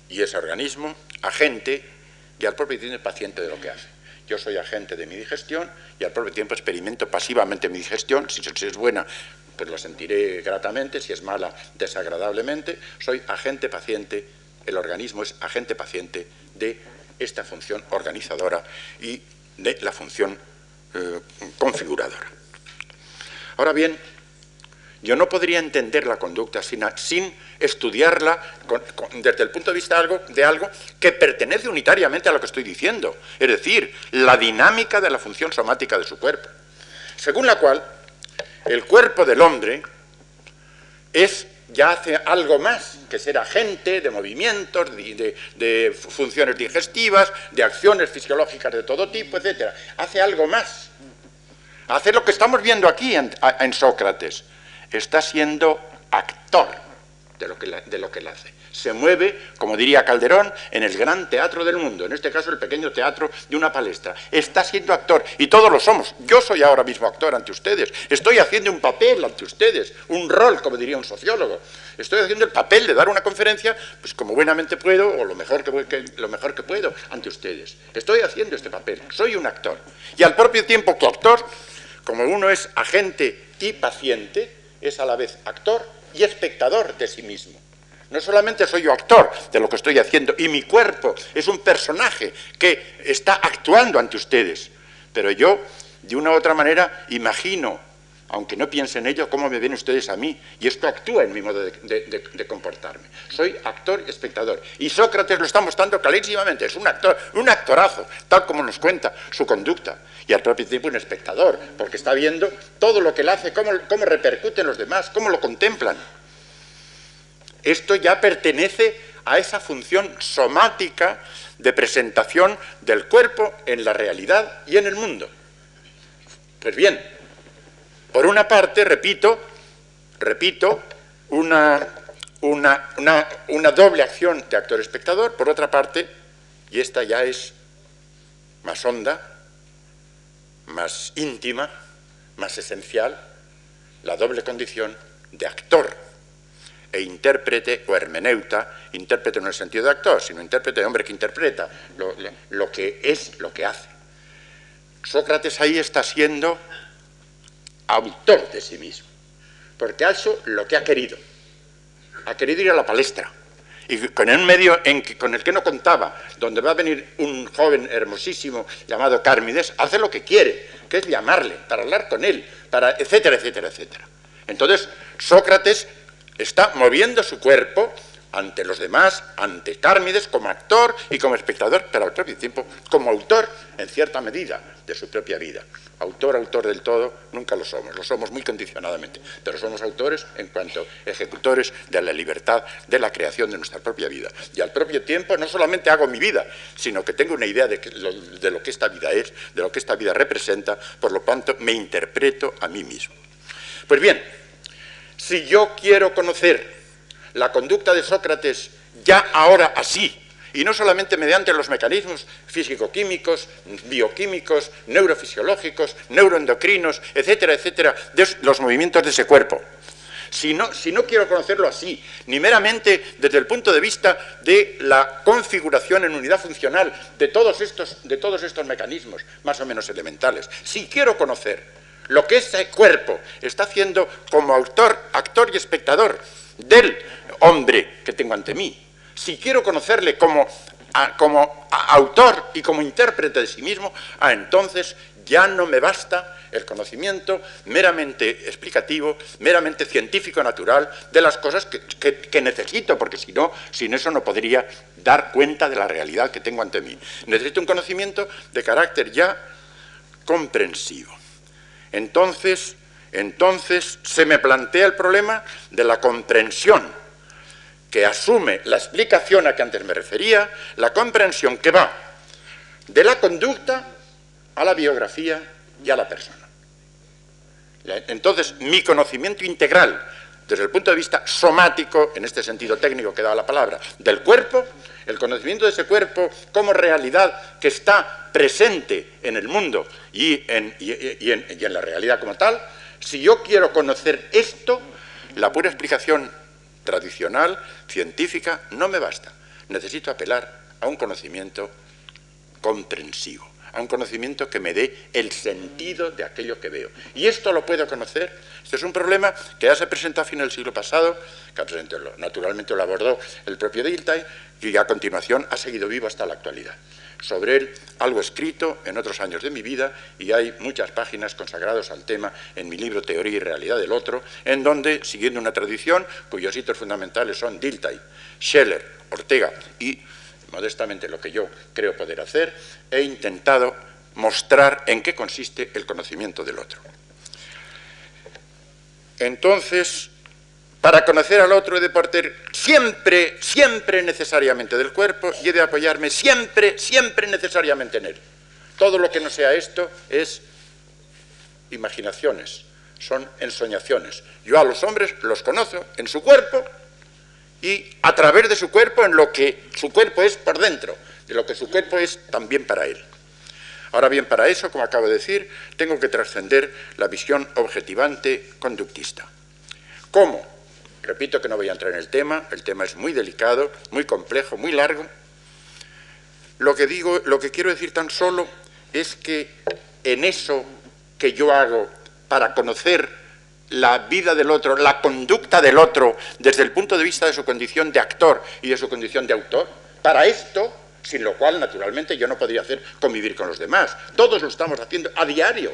y ese organismo, agente y al propio tiempo paciente de lo que hace. Yo soy agente de mi digestión y al propio tiempo experimento pasivamente mi digestión. Si es buena, pues lo sentiré gratamente, si es mala, desagradablemente. Soy agente paciente, el organismo es agente paciente de esta función organizadora y de la función configuradora. Ahora bien, yo no podría entender la conducta sin estudiarla desde el punto de vista de algo que pertenece unitariamente a lo que estoy diciendo, es decir, la dinámica de la función somática de su cuerpo, según la cual el cuerpo del hombre ya hace algo más que ser agente de movimientos, de funciones digestivas, de acciones fisiológicas de todo tipo, etc. Hace algo más. Hace lo que estamos viendo aquí en Sócrates. Está siendo actor de lo que él hace. Se mueve, como diría Calderón, en el gran teatro del mundo, en este caso el pequeño teatro de una palestra. Está siendo actor, y todos lo somos. Yo soy ahora mismo actor ante ustedes. Estoy haciendo un papel ante ustedes, un rol, como diría un sociólogo. Estoy haciendo el papel de dar una conferencia, pues como buenamente puedo, o lo mejor que puedo, ante ustedes. Estoy haciendo este papel, soy un actor. Y al propio tiempo que actor, como uno es agente y paciente, es a la vez actor y espectador de sí mismo. No solamente soy yo actor de lo que estoy haciendo, y mi cuerpo es un personaje que está actuando ante ustedes, pero yo, de una u otra manera, imagino, aunque no piense en ello, cómo me ven ustedes a mí, y esto actúa en mi modo de comportarme. Soy actor y espectador. Y Sócrates lo está mostrando clarísimamente, es un actor, un actorazo, tal como nos cuenta su conducta. Y al propio tiempo un espectador, porque está viendo todo lo que él hace, cómo repercute en los demás, cómo lo contemplan. Esto ya pertenece a esa función somática de presentación del cuerpo en la realidad y en el mundo. Pues bien, por una parte, repito, una doble acción de actor-espectador, por otra parte, y esta ya es más honda, más íntima, más esencial, la doble condición de actor e intérprete o hermeneuta, intérprete no en el sentido de actor, sino intérprete de hombre que interpreta lo que es, lo que hace. Sócrates ahí está siendo autor de sí mismo, porque ha hecho lo que ha querido ir a la palestra, y con un medio con el que no contaba, donde va a venir un joven hermosísimo llamado Cármides, hace lo que quiere, que es llamarle, para hablar con él, etcétera, etcétera, etcétera. Entonces, Sócrates está moviendo su cuerpo ante los demás, ante Cármides, como actor y como espectador, pero al propio tiempo como autor, en cierta medida, de su propia vida. Autor del todo, nunca lo somos muy condicionadamente, pero somos autores en cuanto ejecutores de la libertad, de la creación de nuestra propia vida. Y al propio tiempo, no solamente hago mi vida, sino que tengo una idea de lo que esta vida es, de lo que esta vida representa, por lo tanto, me interpreto a mí mismo. Pues bien, si yo quiero conocer la conducta de Sócrates ya ahora así, y no solamente mediante los mecanismos físico-químicos, bioquímicos, neurofisiológicos, neuroendocrinos, etcétera, etcétera, de los movimientos de ese cuerpo. Si no quiero conocerlo así, ni meramente desde el punto de vista de la configuración en unidad funcional de todos estos mecanismos más o menos elementales, si quiero conocer lo que ese cuerpo está haciendo como actor y espectador del hombre que tengo ante mí, si quiero conocerle como autor y como intérprete de sí mismo, entonces ya no me basta el conocimiento meramente explicativo, meramente científico-natural de las cosas que necesito, porque sin eso no podría dar cuenta de la realidad que tengo ante mí. Necesito un conocimiento de carácter ya comprensivo. Entonces se me plantea el problema de la comprensión que asume la explicación a que antes me refería, la comprensión que va de la conducta a la biografía y a la persona. Entonces, mi conocimiento integral, desde el punto de vista somático, en este sentido técnico que da la palabra, del cuerpo, el conocimiento de ese cuerpo como realidad que está presente en el mundo y en la realidad como tal, si yo quiero conocer esto, la pura explicación tradicional, científica, no me basta. Necesito apelar a un conocimiento comprensivo, a un conocimiento que me dé el sentido de aquello que veo. ¿Y esto lo puedo conocer? Este es un problema que ya se presentó a fin del siglo pasado, que naturalmente lo abordó el propio Dilthey, y a continuación ha seguido vivo hasta la actualidad. Sobre él algo escrito en otros años de mi vida, y hay muchas páginas consagradas al tema en mi libro Teoría y Realidad del Otro, en donde, siguiendo una tradición cuyos hitos fundamentales son Dilthey, Scheler, Ortega y, modestamente, lo que yo creo poder hacer, he intentado mostrar en qué consiste el conocimiento del otro. Entonces, para conocer al otro he de partir siempre necesariamente del cuerpo y he de apoyarme siempre necesariamente en él. Todo lo que no sea esto es imaginaciones, son ensoñaciones. Yo a los hombres los conozco en su cuerpo y a través de su cuerpo en lo que su cuerpo es por dentro, de lo que su cuerpo es también para él. Ahora bien, para eso, como acabo de decir, tengo que trascender la visión objetivante conductista. ¿Cómo? Repito que no voy a entrar en el tema es muy delicado, muy complejo, muy largo. Lo que quiero decir tan solo es que en eso que yo hago para conocer la vida del otro, la conducta del otro, desde el punto de vista de su condición de actor y de su condición de autor, para esto, sin lo cual, naturalmente, yo no podría hacer convivir con los demás. Todos lo estamos haciendo a diario.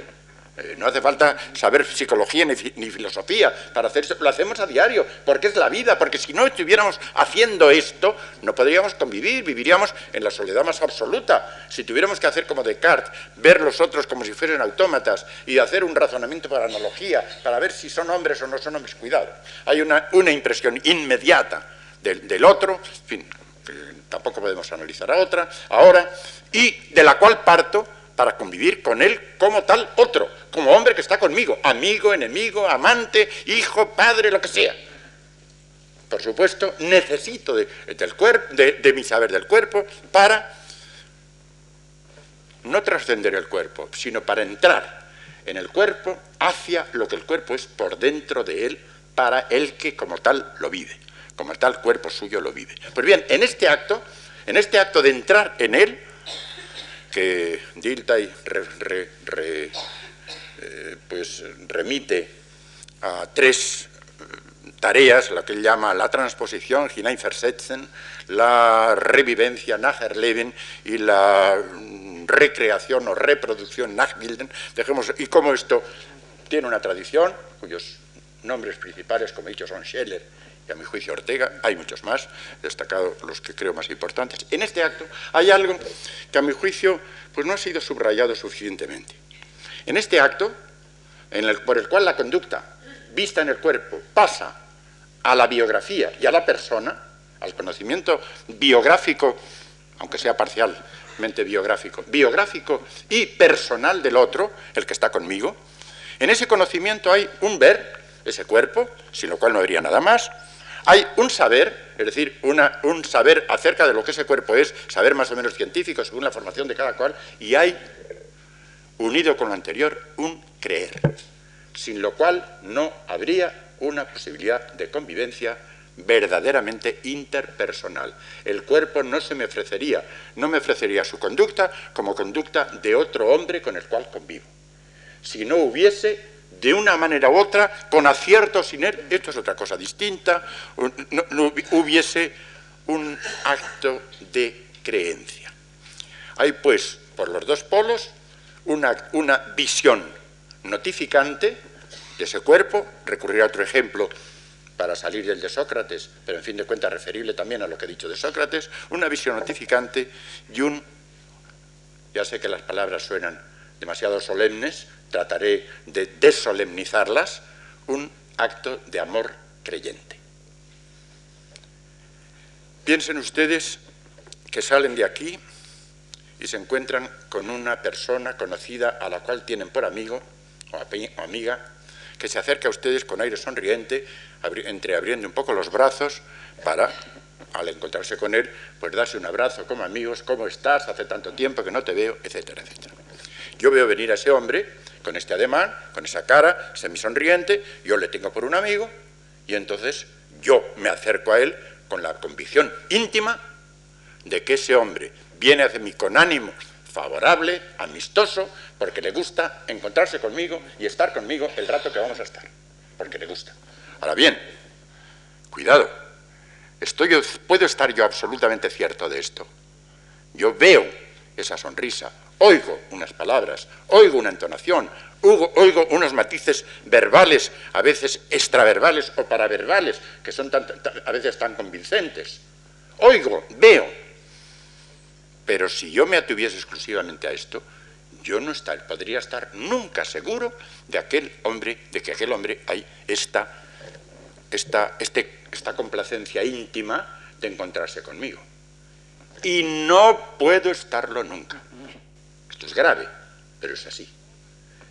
No hace falta saber psicología ni filosofía para hacer esto, lo hacemos a diario, porque es la vida, porque si no estuviéramos haciendo esto, no podríamos convivir, viviríamos en la soledad más absoluta. Si tuviéramos que hacer como Descartes, ver los otros como si fuesen autómatas y hacer un razonamiento por analogía, para ver si son hombres o no son hombres, cuidado. Hay una impresión inmediata del otro, en fin, que tampoco podemos analizar ahora, y de la cual parto para convivir con él como tal otro, como hombre que está conmigo, amigo, enemigo, amante, hijo, padre, lo que sea. Por supuesto, necesito de mi saber del cuerpo para no trascender el cuerpo, sino para entrar en el cuerpo hacia lo que el cuerpo es por dentro de él, para el que como tal lo vive, como tal cuerpo suyo lo vive. Pues bien, en este acto de entrar en él, que Dilthey remite a tres tareas, lo que él llama la transposición, Hineinversetzen, la revivencia, Nachherleben, y la recreación o reproducción, Nachbilden. Y como esto tiene una tradición, cuyos nombres principales, como he dicho, son Scheler y, a mi juicio, Ortega. Hay muchos más, he destacado los que creo más importantes. En este acto hay algo que, a mi juicio, pues no ha sido subrayado suficientemente. En este acto, por el cual la conducta vista en el cuerpo pasa a la biografía y a la persona, al conocimiento biográfico, aunque sea parcialmente biográfico y personal del otro, el que está conmigo, en ese conocimiento hay un ver, ese cuerpo, sin lo cual no habría nada más. Hay un saber, es decir, un saber acerca de lo que ese cuerpo es, saber más o menos científico según la formación de cada cual, y hay, unido con lo anterior, un creer, sin lo cual no habría una posibilidad de convivencia verdaderamente interpersonal. El cuerpo no me ofrecería su conducta como conducta de otro hombre con el cual convivo. Si no hubiese, de una manera u otra, con acierto o sin él, esto es otra cosa distinta, no hubiese un acto de creencia. Hay, pues, por los dos polos, una visión notificante de ese cuerpo. Recurriré a otro ejemplo para salir del de Sócrates, pero en fin de cuentas referible también a lo que he dicho de Sócrates, una visión notificante y ya sé que las palabras suenan demasiado solemnes, trataré de desolemnizarlas, un acto de amor creyente. Piensen ustedes que salen de aquí y se encuentran con una persona conocida a la cual tienen por amigo o amiga, que se acerca a ustedes con aire sonriente, entreabriendo un poco los brazos para, al encontrarse con él, pues darse un abrazo como amigos. ¿Cómo estás? Hace tanto tiempo que no te veo, etcétera, etcétera. Yo veo venir a ese hombre con este ademán, con esa cara semisonriente, yo le tengo por un amigo, y entonces yo me acerco a él con la convicción íntima de que ese hombre viene hacia mí con ánimo favorable, amistoso, porque le gusta encontrarse conmigo y estar conmigo el rato que vamos a estar, porque le gusta. Ahora bien, cuidado, puedo estar yo absolutamente cierto de esto. Yo veo esa sonrisa, oigo unas palabras, oigo una entonación, oigo unos matices verbales, a veces extraverbales o paraverbales, que son a veces tan convincentes. Oigo, veo. Pero si yo me atuviese exclusivamente a esto, yo no podría estar nunca seguro de que aquel hombre hay esta complacencia íntima de encontrarse conmigo. Y no puedo estarlo nunca. Esto es grave, pero es así.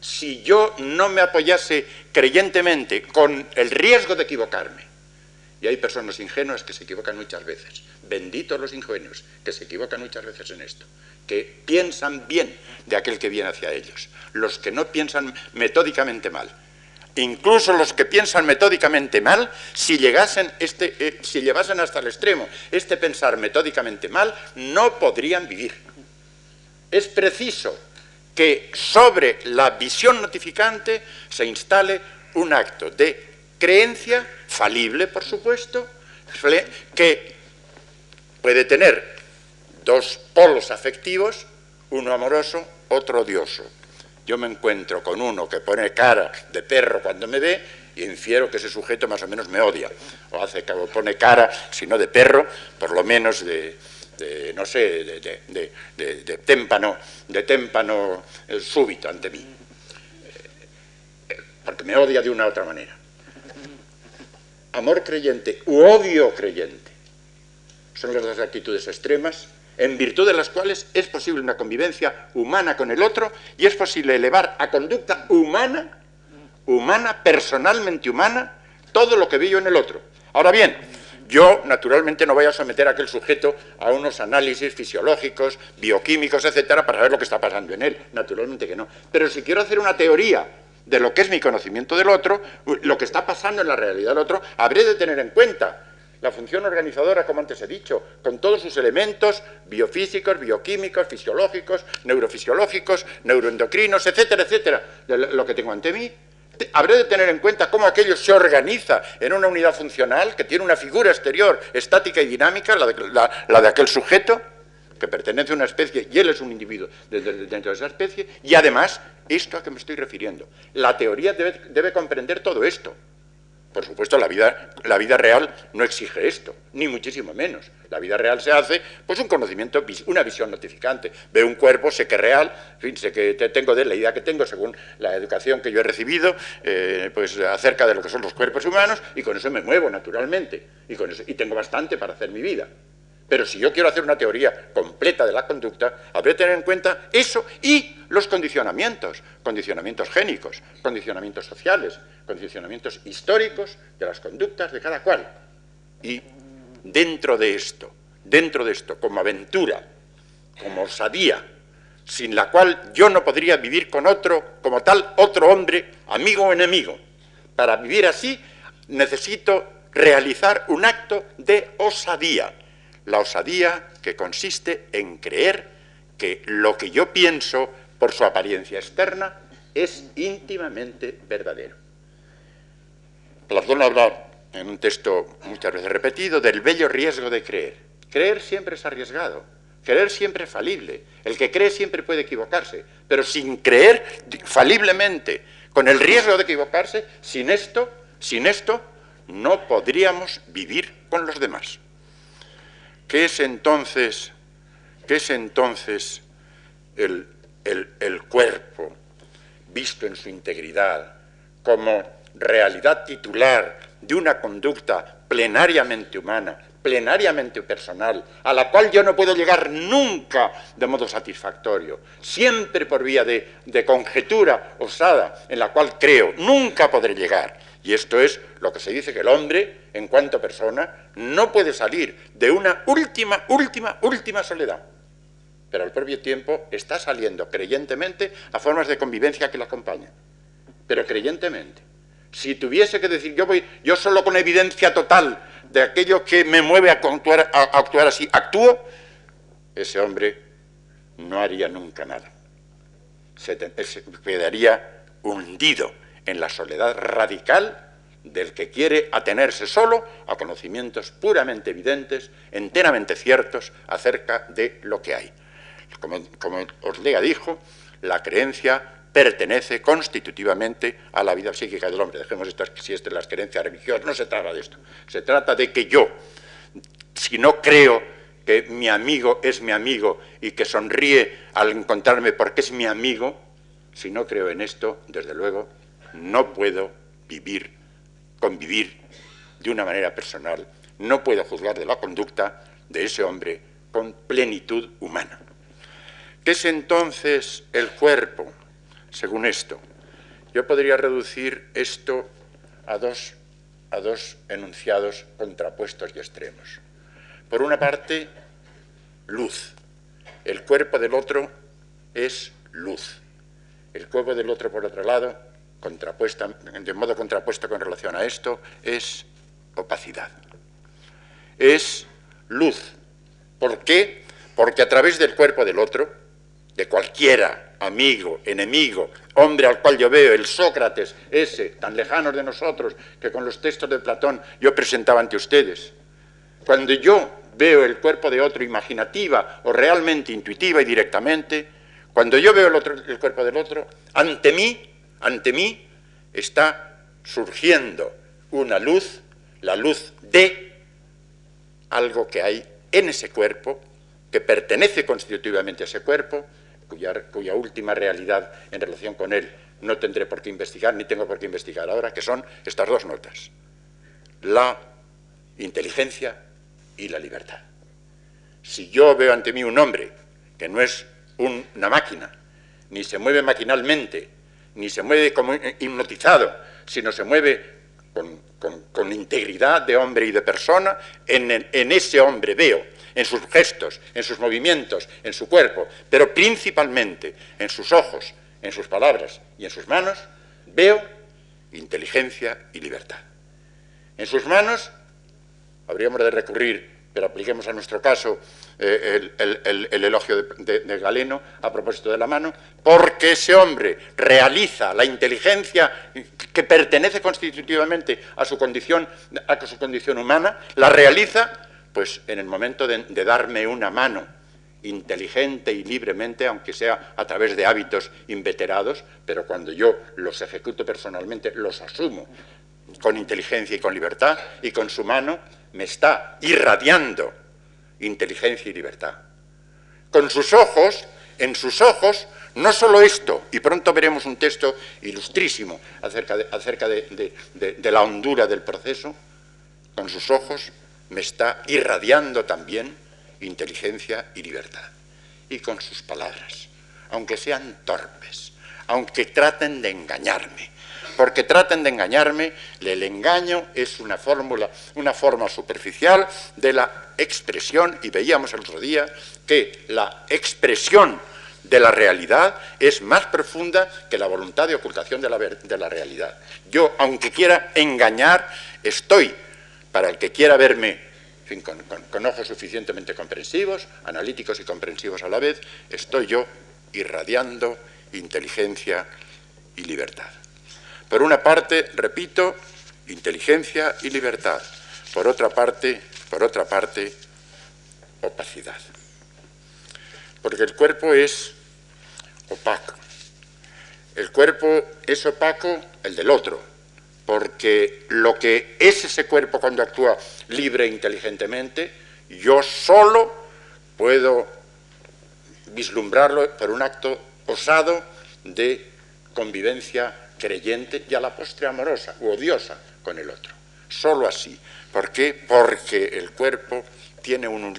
Si yo no me apoyase creyentemente con el riesgo de equivocarme, y hay personas ingenuas que se equivocan muchas veces, benditos los ingenuos que se equivocan muchas veces en esto, que piensan bien de aquel que viene hacia ellos, los que no piensan metódicamente mal. Incluso los que piensan metódicamente mal, si llevasen hasta el extremo este pensar metódicamente mal, no podrían vivir. Es preciso que sobre la visión notificante se instale un acto de creencia, falible, por supuesto, que puede tener dos polos afectivos, uno amoroso, otro odioso. Yo me encuentro con uno que pone cara de perro cuando me ve y infiero que ese sujeto más o menos me odia. O pone cara, si no de perro, por lo menos de témpano súbito ante mí. Porque me odia de una u otra manera. Amor creyente u odio creyente son las dos actitudes extremas, en virtud de las cuales es posible una convivencia humana con el otro y es posible elevar a conducta humana, personalmente humana, todo lo que veo en el otro. Ahora bien, yo naturalmente no voy a someter a aquel sujeto a unos análisis fisiológicos, bioquímicos, etcétera, para saber lo que está pasando en él, naturalmente que no. Pero si quiero hacer una teoría de lo que es mi conocimiento del otro, lo que está pasando en la realidad del otro, habré de tener en cuenta la función organizadora, como antes he dicho, con todos sus elementos biofísicos, bioquímicos, fisiológicos, neurofisiológicos, neuroendocrinos, etcétera, etcétera, de lo que tengo ante mí. Habré de tener en cuenta cómo aquello se organiza en una unidad funcional que tiene una figura exterior estática y dinámica, la de aquel sujeto, que pertenece a una especie y él es un individuo dentro de esa especie, y además, esto a que me estoy refiriendo. La teoría debe comprender todo esto. Por supuesto, la vida real no exige esto, ni muchísimo menos. La vida real se hace, pues, un conocimiento, una visión notificante. Veo un cuerpo, sé que es real, en fin, sé que tengo de la idea que tengo según la educación que yo he recibido, pues, acerca de lo que son los cuerpos humanos, y con eso me muevo naturalmente, y tengo bastante para hacer mi vida. Pero si yo quiero hacer una teoría completa de la conducta, habré de tener en cuenta eso y los condicionamientos génicos, condicionamientos sociales, condicionamientos históricos de las conductas de cada cual. Y dentro de esto, como aventura, como osadía, sin la cual yo no podría vivir con otro, como tal, otro hombre, amigo o enemigo. Para vivir así necesito realizar un acto de osadía. La osadía que consiste en creer que lo que yo pienso por su apariencia externa es íntimamente verdadero. Platón habla en un texto muchas veces repetido del bello riesgo de creer. Creer siempre es arriesgado, creer siempre es falible. El que cree siempre puede equivocarse, pero sin creer faliblemente, con el riesgo de equivocarse, sin esto no podríamos vivir con los demás. ¿Qué es entonces el cuerpo visto en su integridad como realidad titular de una conducta plenariamente humana, plenariamente personal, a la cual yo no puedo llegar nunca de modo satisfactorio, siempre por vía de conjetura osada en la cual creo, nunca podré llegar? Y esto es lo que se dice que el hombre, en cuanto persona, no puede salir de una última soledad. Pero al propio tiempo está saliendo creyentemente a formas de convivencia que lo acompañan. Pero creyentemente. Si tuviese que decir, yo solo con evidencia total de aquello que me mueve a actuar así, actúo, ese hombre no haría nunca nada. Se quedaría hundido en la soledad radical del que quiere atenerse solo a conocimientos puramente evidentes, enteramente ciertos acerca de lo que hay. Como Ortega dijo, la creencia pertenece constitutivamente a la vida psíquica del hombre. Dejemos si es de las creencias religiosas, no se trata de esto. Se trata de que yo, si no creo que mi amigo es mi amigo y que sonríe al encontrarme porque es mi amigo, si no creo en esto, desde luego, no puedo convivir de una manera personal, no puedo juzgar de la conducta de ese hombre con plenitud humana. ¿Qué es entonces el cuerpo? Según esto, yo podría reducir esto a dos enunciados contrapuestos y extremos. Por una parte, luz. El cuerpo del otro es luz. El cuerpo del otro, por otro lado, de modo contrapuesto con relación a esto, es opacidad. Es luz. ¿Por qué? Porque a través del cuerpo del otro, de cualquiera, amigo, enemigo, hombre al cual yo veo, el Sócrates, ese, tan lejano de nosotros, que con los textos de Platón yo presentaba ante ustedes, cuando yo veo el cuerpo de otro imaginativa o realmente intuitiva y directamente, cuando yo veo el cuerpo del otro, ante mí está surgiendo una luz, la luz de algo que hay en ese cuerpo, que pertenece constitutivamente a ese cuerpo, cuya última realidad en relación con él no tendré por qué investigar, ni tengo por qué investigar ahora, que son estas dos notas: la inteligencia y la libertad. Si yo veo ante mí un hombre que no es una máquina, ni se mueve maquinalmente, ni se mueve como hipnotizado, sino se mueve con integridad de hombre y de persona, en ese hombre veo, en sus gestos, en sus movimientos, en su cuerpo, pero principalmente en sus ojos, en sus palabras y en sus manos, veo inteligencia y libertad. En sus manos habríamos de recurrir, pero apliquemos a nuestro caso el elogio de Galeno a propósito de la mano, porque ese hombre realiza la inteligencia que pertenece constitutivamente a su condición humana, la realiza pues en el momento de darme una mano inteligente y libremente, aunque sea a través de hábitos inveterados, pero cuando yo los ejecuto personalmente, los asumo con inteligencia y con libertad, y con su mano me está irradiando inteligencia y libertad. Con sus ojos, en sus ojos, no solo esto, y pronto veremos un texto ilustrísimo acerca de la hondura del proceso, con sus ojos me está irradiando también inteligencia y libertad. Y con sus palabras, aunque sean torpes, aunque traten de engañarme, porque traten de engañarme, el engaño es una forma superficial de la expresión, y veíamos el otro día que la expresión de la realidad es más profunda que la voluntad de ocultación de la realidad. Yo, aunque quiera engañar, estoy, para el que quiera verme, en fin, con ojos suficientemente comprensivos, analíticos y comprensivos a la vez, estoy yo irradiando inteligencia y libertad. Por una parte, repito, inteligencia y libertad. Por otra parte, opacidad. Porque el cuerpo es opaco. El cuerpo es opaco, el del otro, porque lo que es ese cuerpo cuando actúa libre e inteligentemente, yo solo puedo vislumbrarlo por un acto osado de convivencia creyente y a la postre amorosa u odiosa con el otro. Solo así. ¿Por qué? Porque el cuerpo tiene una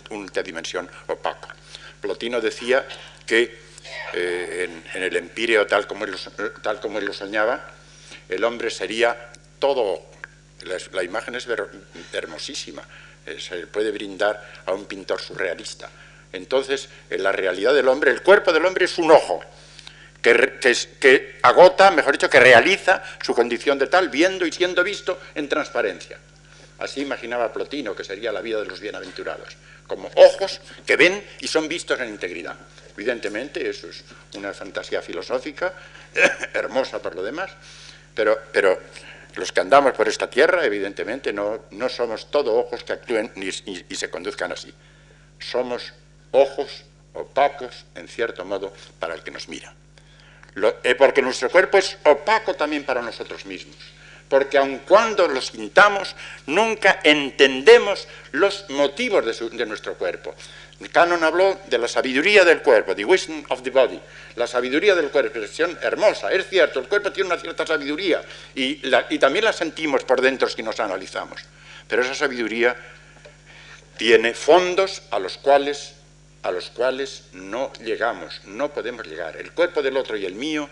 dimensión opaca. Plotino decía que en el Empíreo, tal como él lo soñaba, el hombre sería todo. La imagen es hermosísima, se puede brindar a un pintor surrealista. Entonces, en la realidad del hombre, el cuerpo del hombre es un ojo que agota, mejor dicho, que realiza su condición de tal, viendo y siendo visto en transparencia. Así imaginaba Plotino que sería la vida de los bienaventurados, como ojos que ven y son vistos en integridad. Evidentemente, eso es una fantasía filosófica, hermosa por lo demás, pero los que andamos por esta tierra, evidentemente, no somos todo ojos que actúen y se conduzcan así. Somos ojos opacos, en cierto modo, para el que nos mira. Porque nuestro cuerpo es opaco también para nosotros mismos. Porque aun cuando lo sintamos, nunca entendemos los motivos de nuestro cuerpo. Canon habló de la sabiduría del cuerpo, the wisdom of the body, la sabiduría del cuerpo, expresión hermosa. Es cierto, el cuerpo tiene una cierta sabiduría y también la sentimos por dentro si nos analizamos. Pero esa sabiduría tiene fondos a los cuales no llegamos, no podemos llegar. El cuerpo del otro y el mío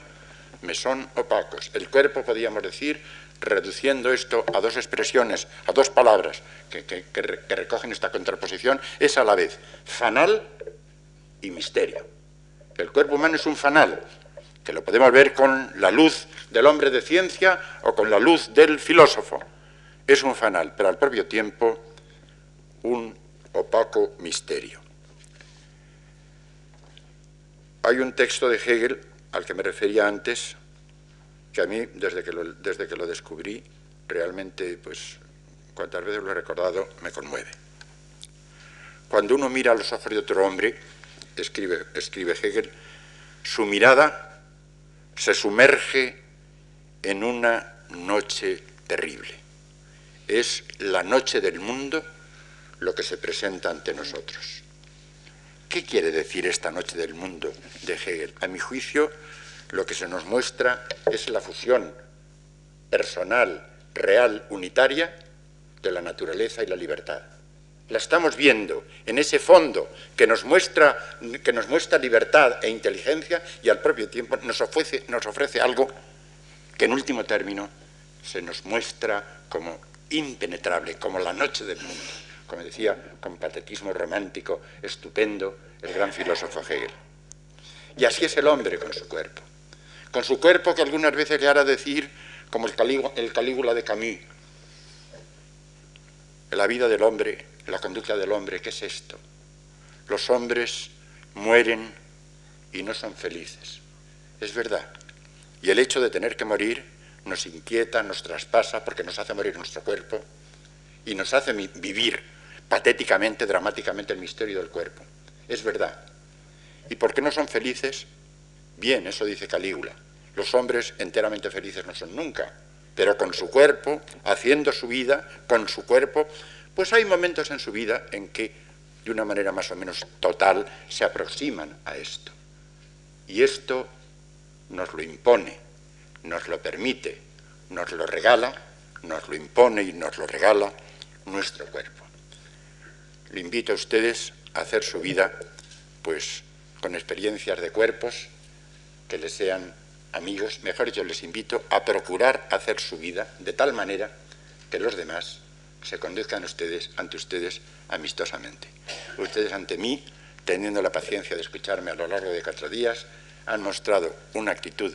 me son opacos. El cuerpo, podríamos decir, reduciendo esto a dos expresiones, a dos palabras que recogen esta contraposición, es a la vez fanal y misterio. El cuerpo humano es un fanal, que lo podemos ver con la luz del hombre de ciencia o con la luz del filósofo. Es un fanal, pero al propio tiempo un opaco misterio. Hay un texto de Hegel, al que me refería antes, que a mí, desde que lo descubrí, realmente, pues, cuantas veces lo he recordado, me conmueve. Cuando uno mira a los ojos de otro hombre, escribe Hegel, su mirada se sumerge en una noche terrible. Es la noche del mundo lo que se presenta ante nosotros. ¿Qué quiere decir esta noche del mundo de Hegel? A mi juicio, lo que se nos muestra es la fusión personal, real, unitaria de la naturaleza y la libertad. La estamos viendo en ese fondo que nos muestra libertad e inteligencia y al propio tiempo nos ofrece algo que en último término se nos muestra como impenetrable, como la noche del mundo, como decía con patetismo romántico estupendo el gran filósofo Hegel. Y así es el hombre con su cuerpo que algunas veces le hará decir, como el Calígula de Camus, la vida del hombre, la conducta del hombre, ¿qué es esto? Los hombres mueren y no son felices. Es verdad. Y el hecho de tener que morir nos inquieta, nos traspasa, porque nos hace morir nuestro cuerpo y nos hace vivir patéticamente, dramáticamente el misterio del cuerpo. Es verdad. ¿Y por qué no son felices? Bien, eso dice Calígula. Los hombres enteramente felices no son nunca. pero con su cuerpo, haciendo su vida con su cuerpo, pues hay momentos en su vida en que de una manera más o menos total se aproximan a esto. Y esto nos lo impone, nos lo permite, nos lo regala, nos lo impone y nos lo regala nuestro cuerpo. Le invito a ustedes a hacer su vida, pues, con experiencias de cuerpos que les sean amigos. Mejor yo les invito a procurar hacer su vida de tal manera que los demás se conduzcan ante ustedes amistosamente. Ustedes ante mí, teniendo la paciencia de escucharme a lo largo de 4 días, han mostrado una actitud,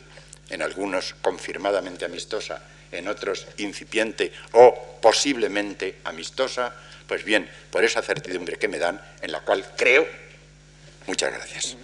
en algunos confirmadamente amistosa, en otros incipiente o posiblemente amistosa. Pues bien, por esa certidumbre que me dan, en la cual creo, muchas gracias.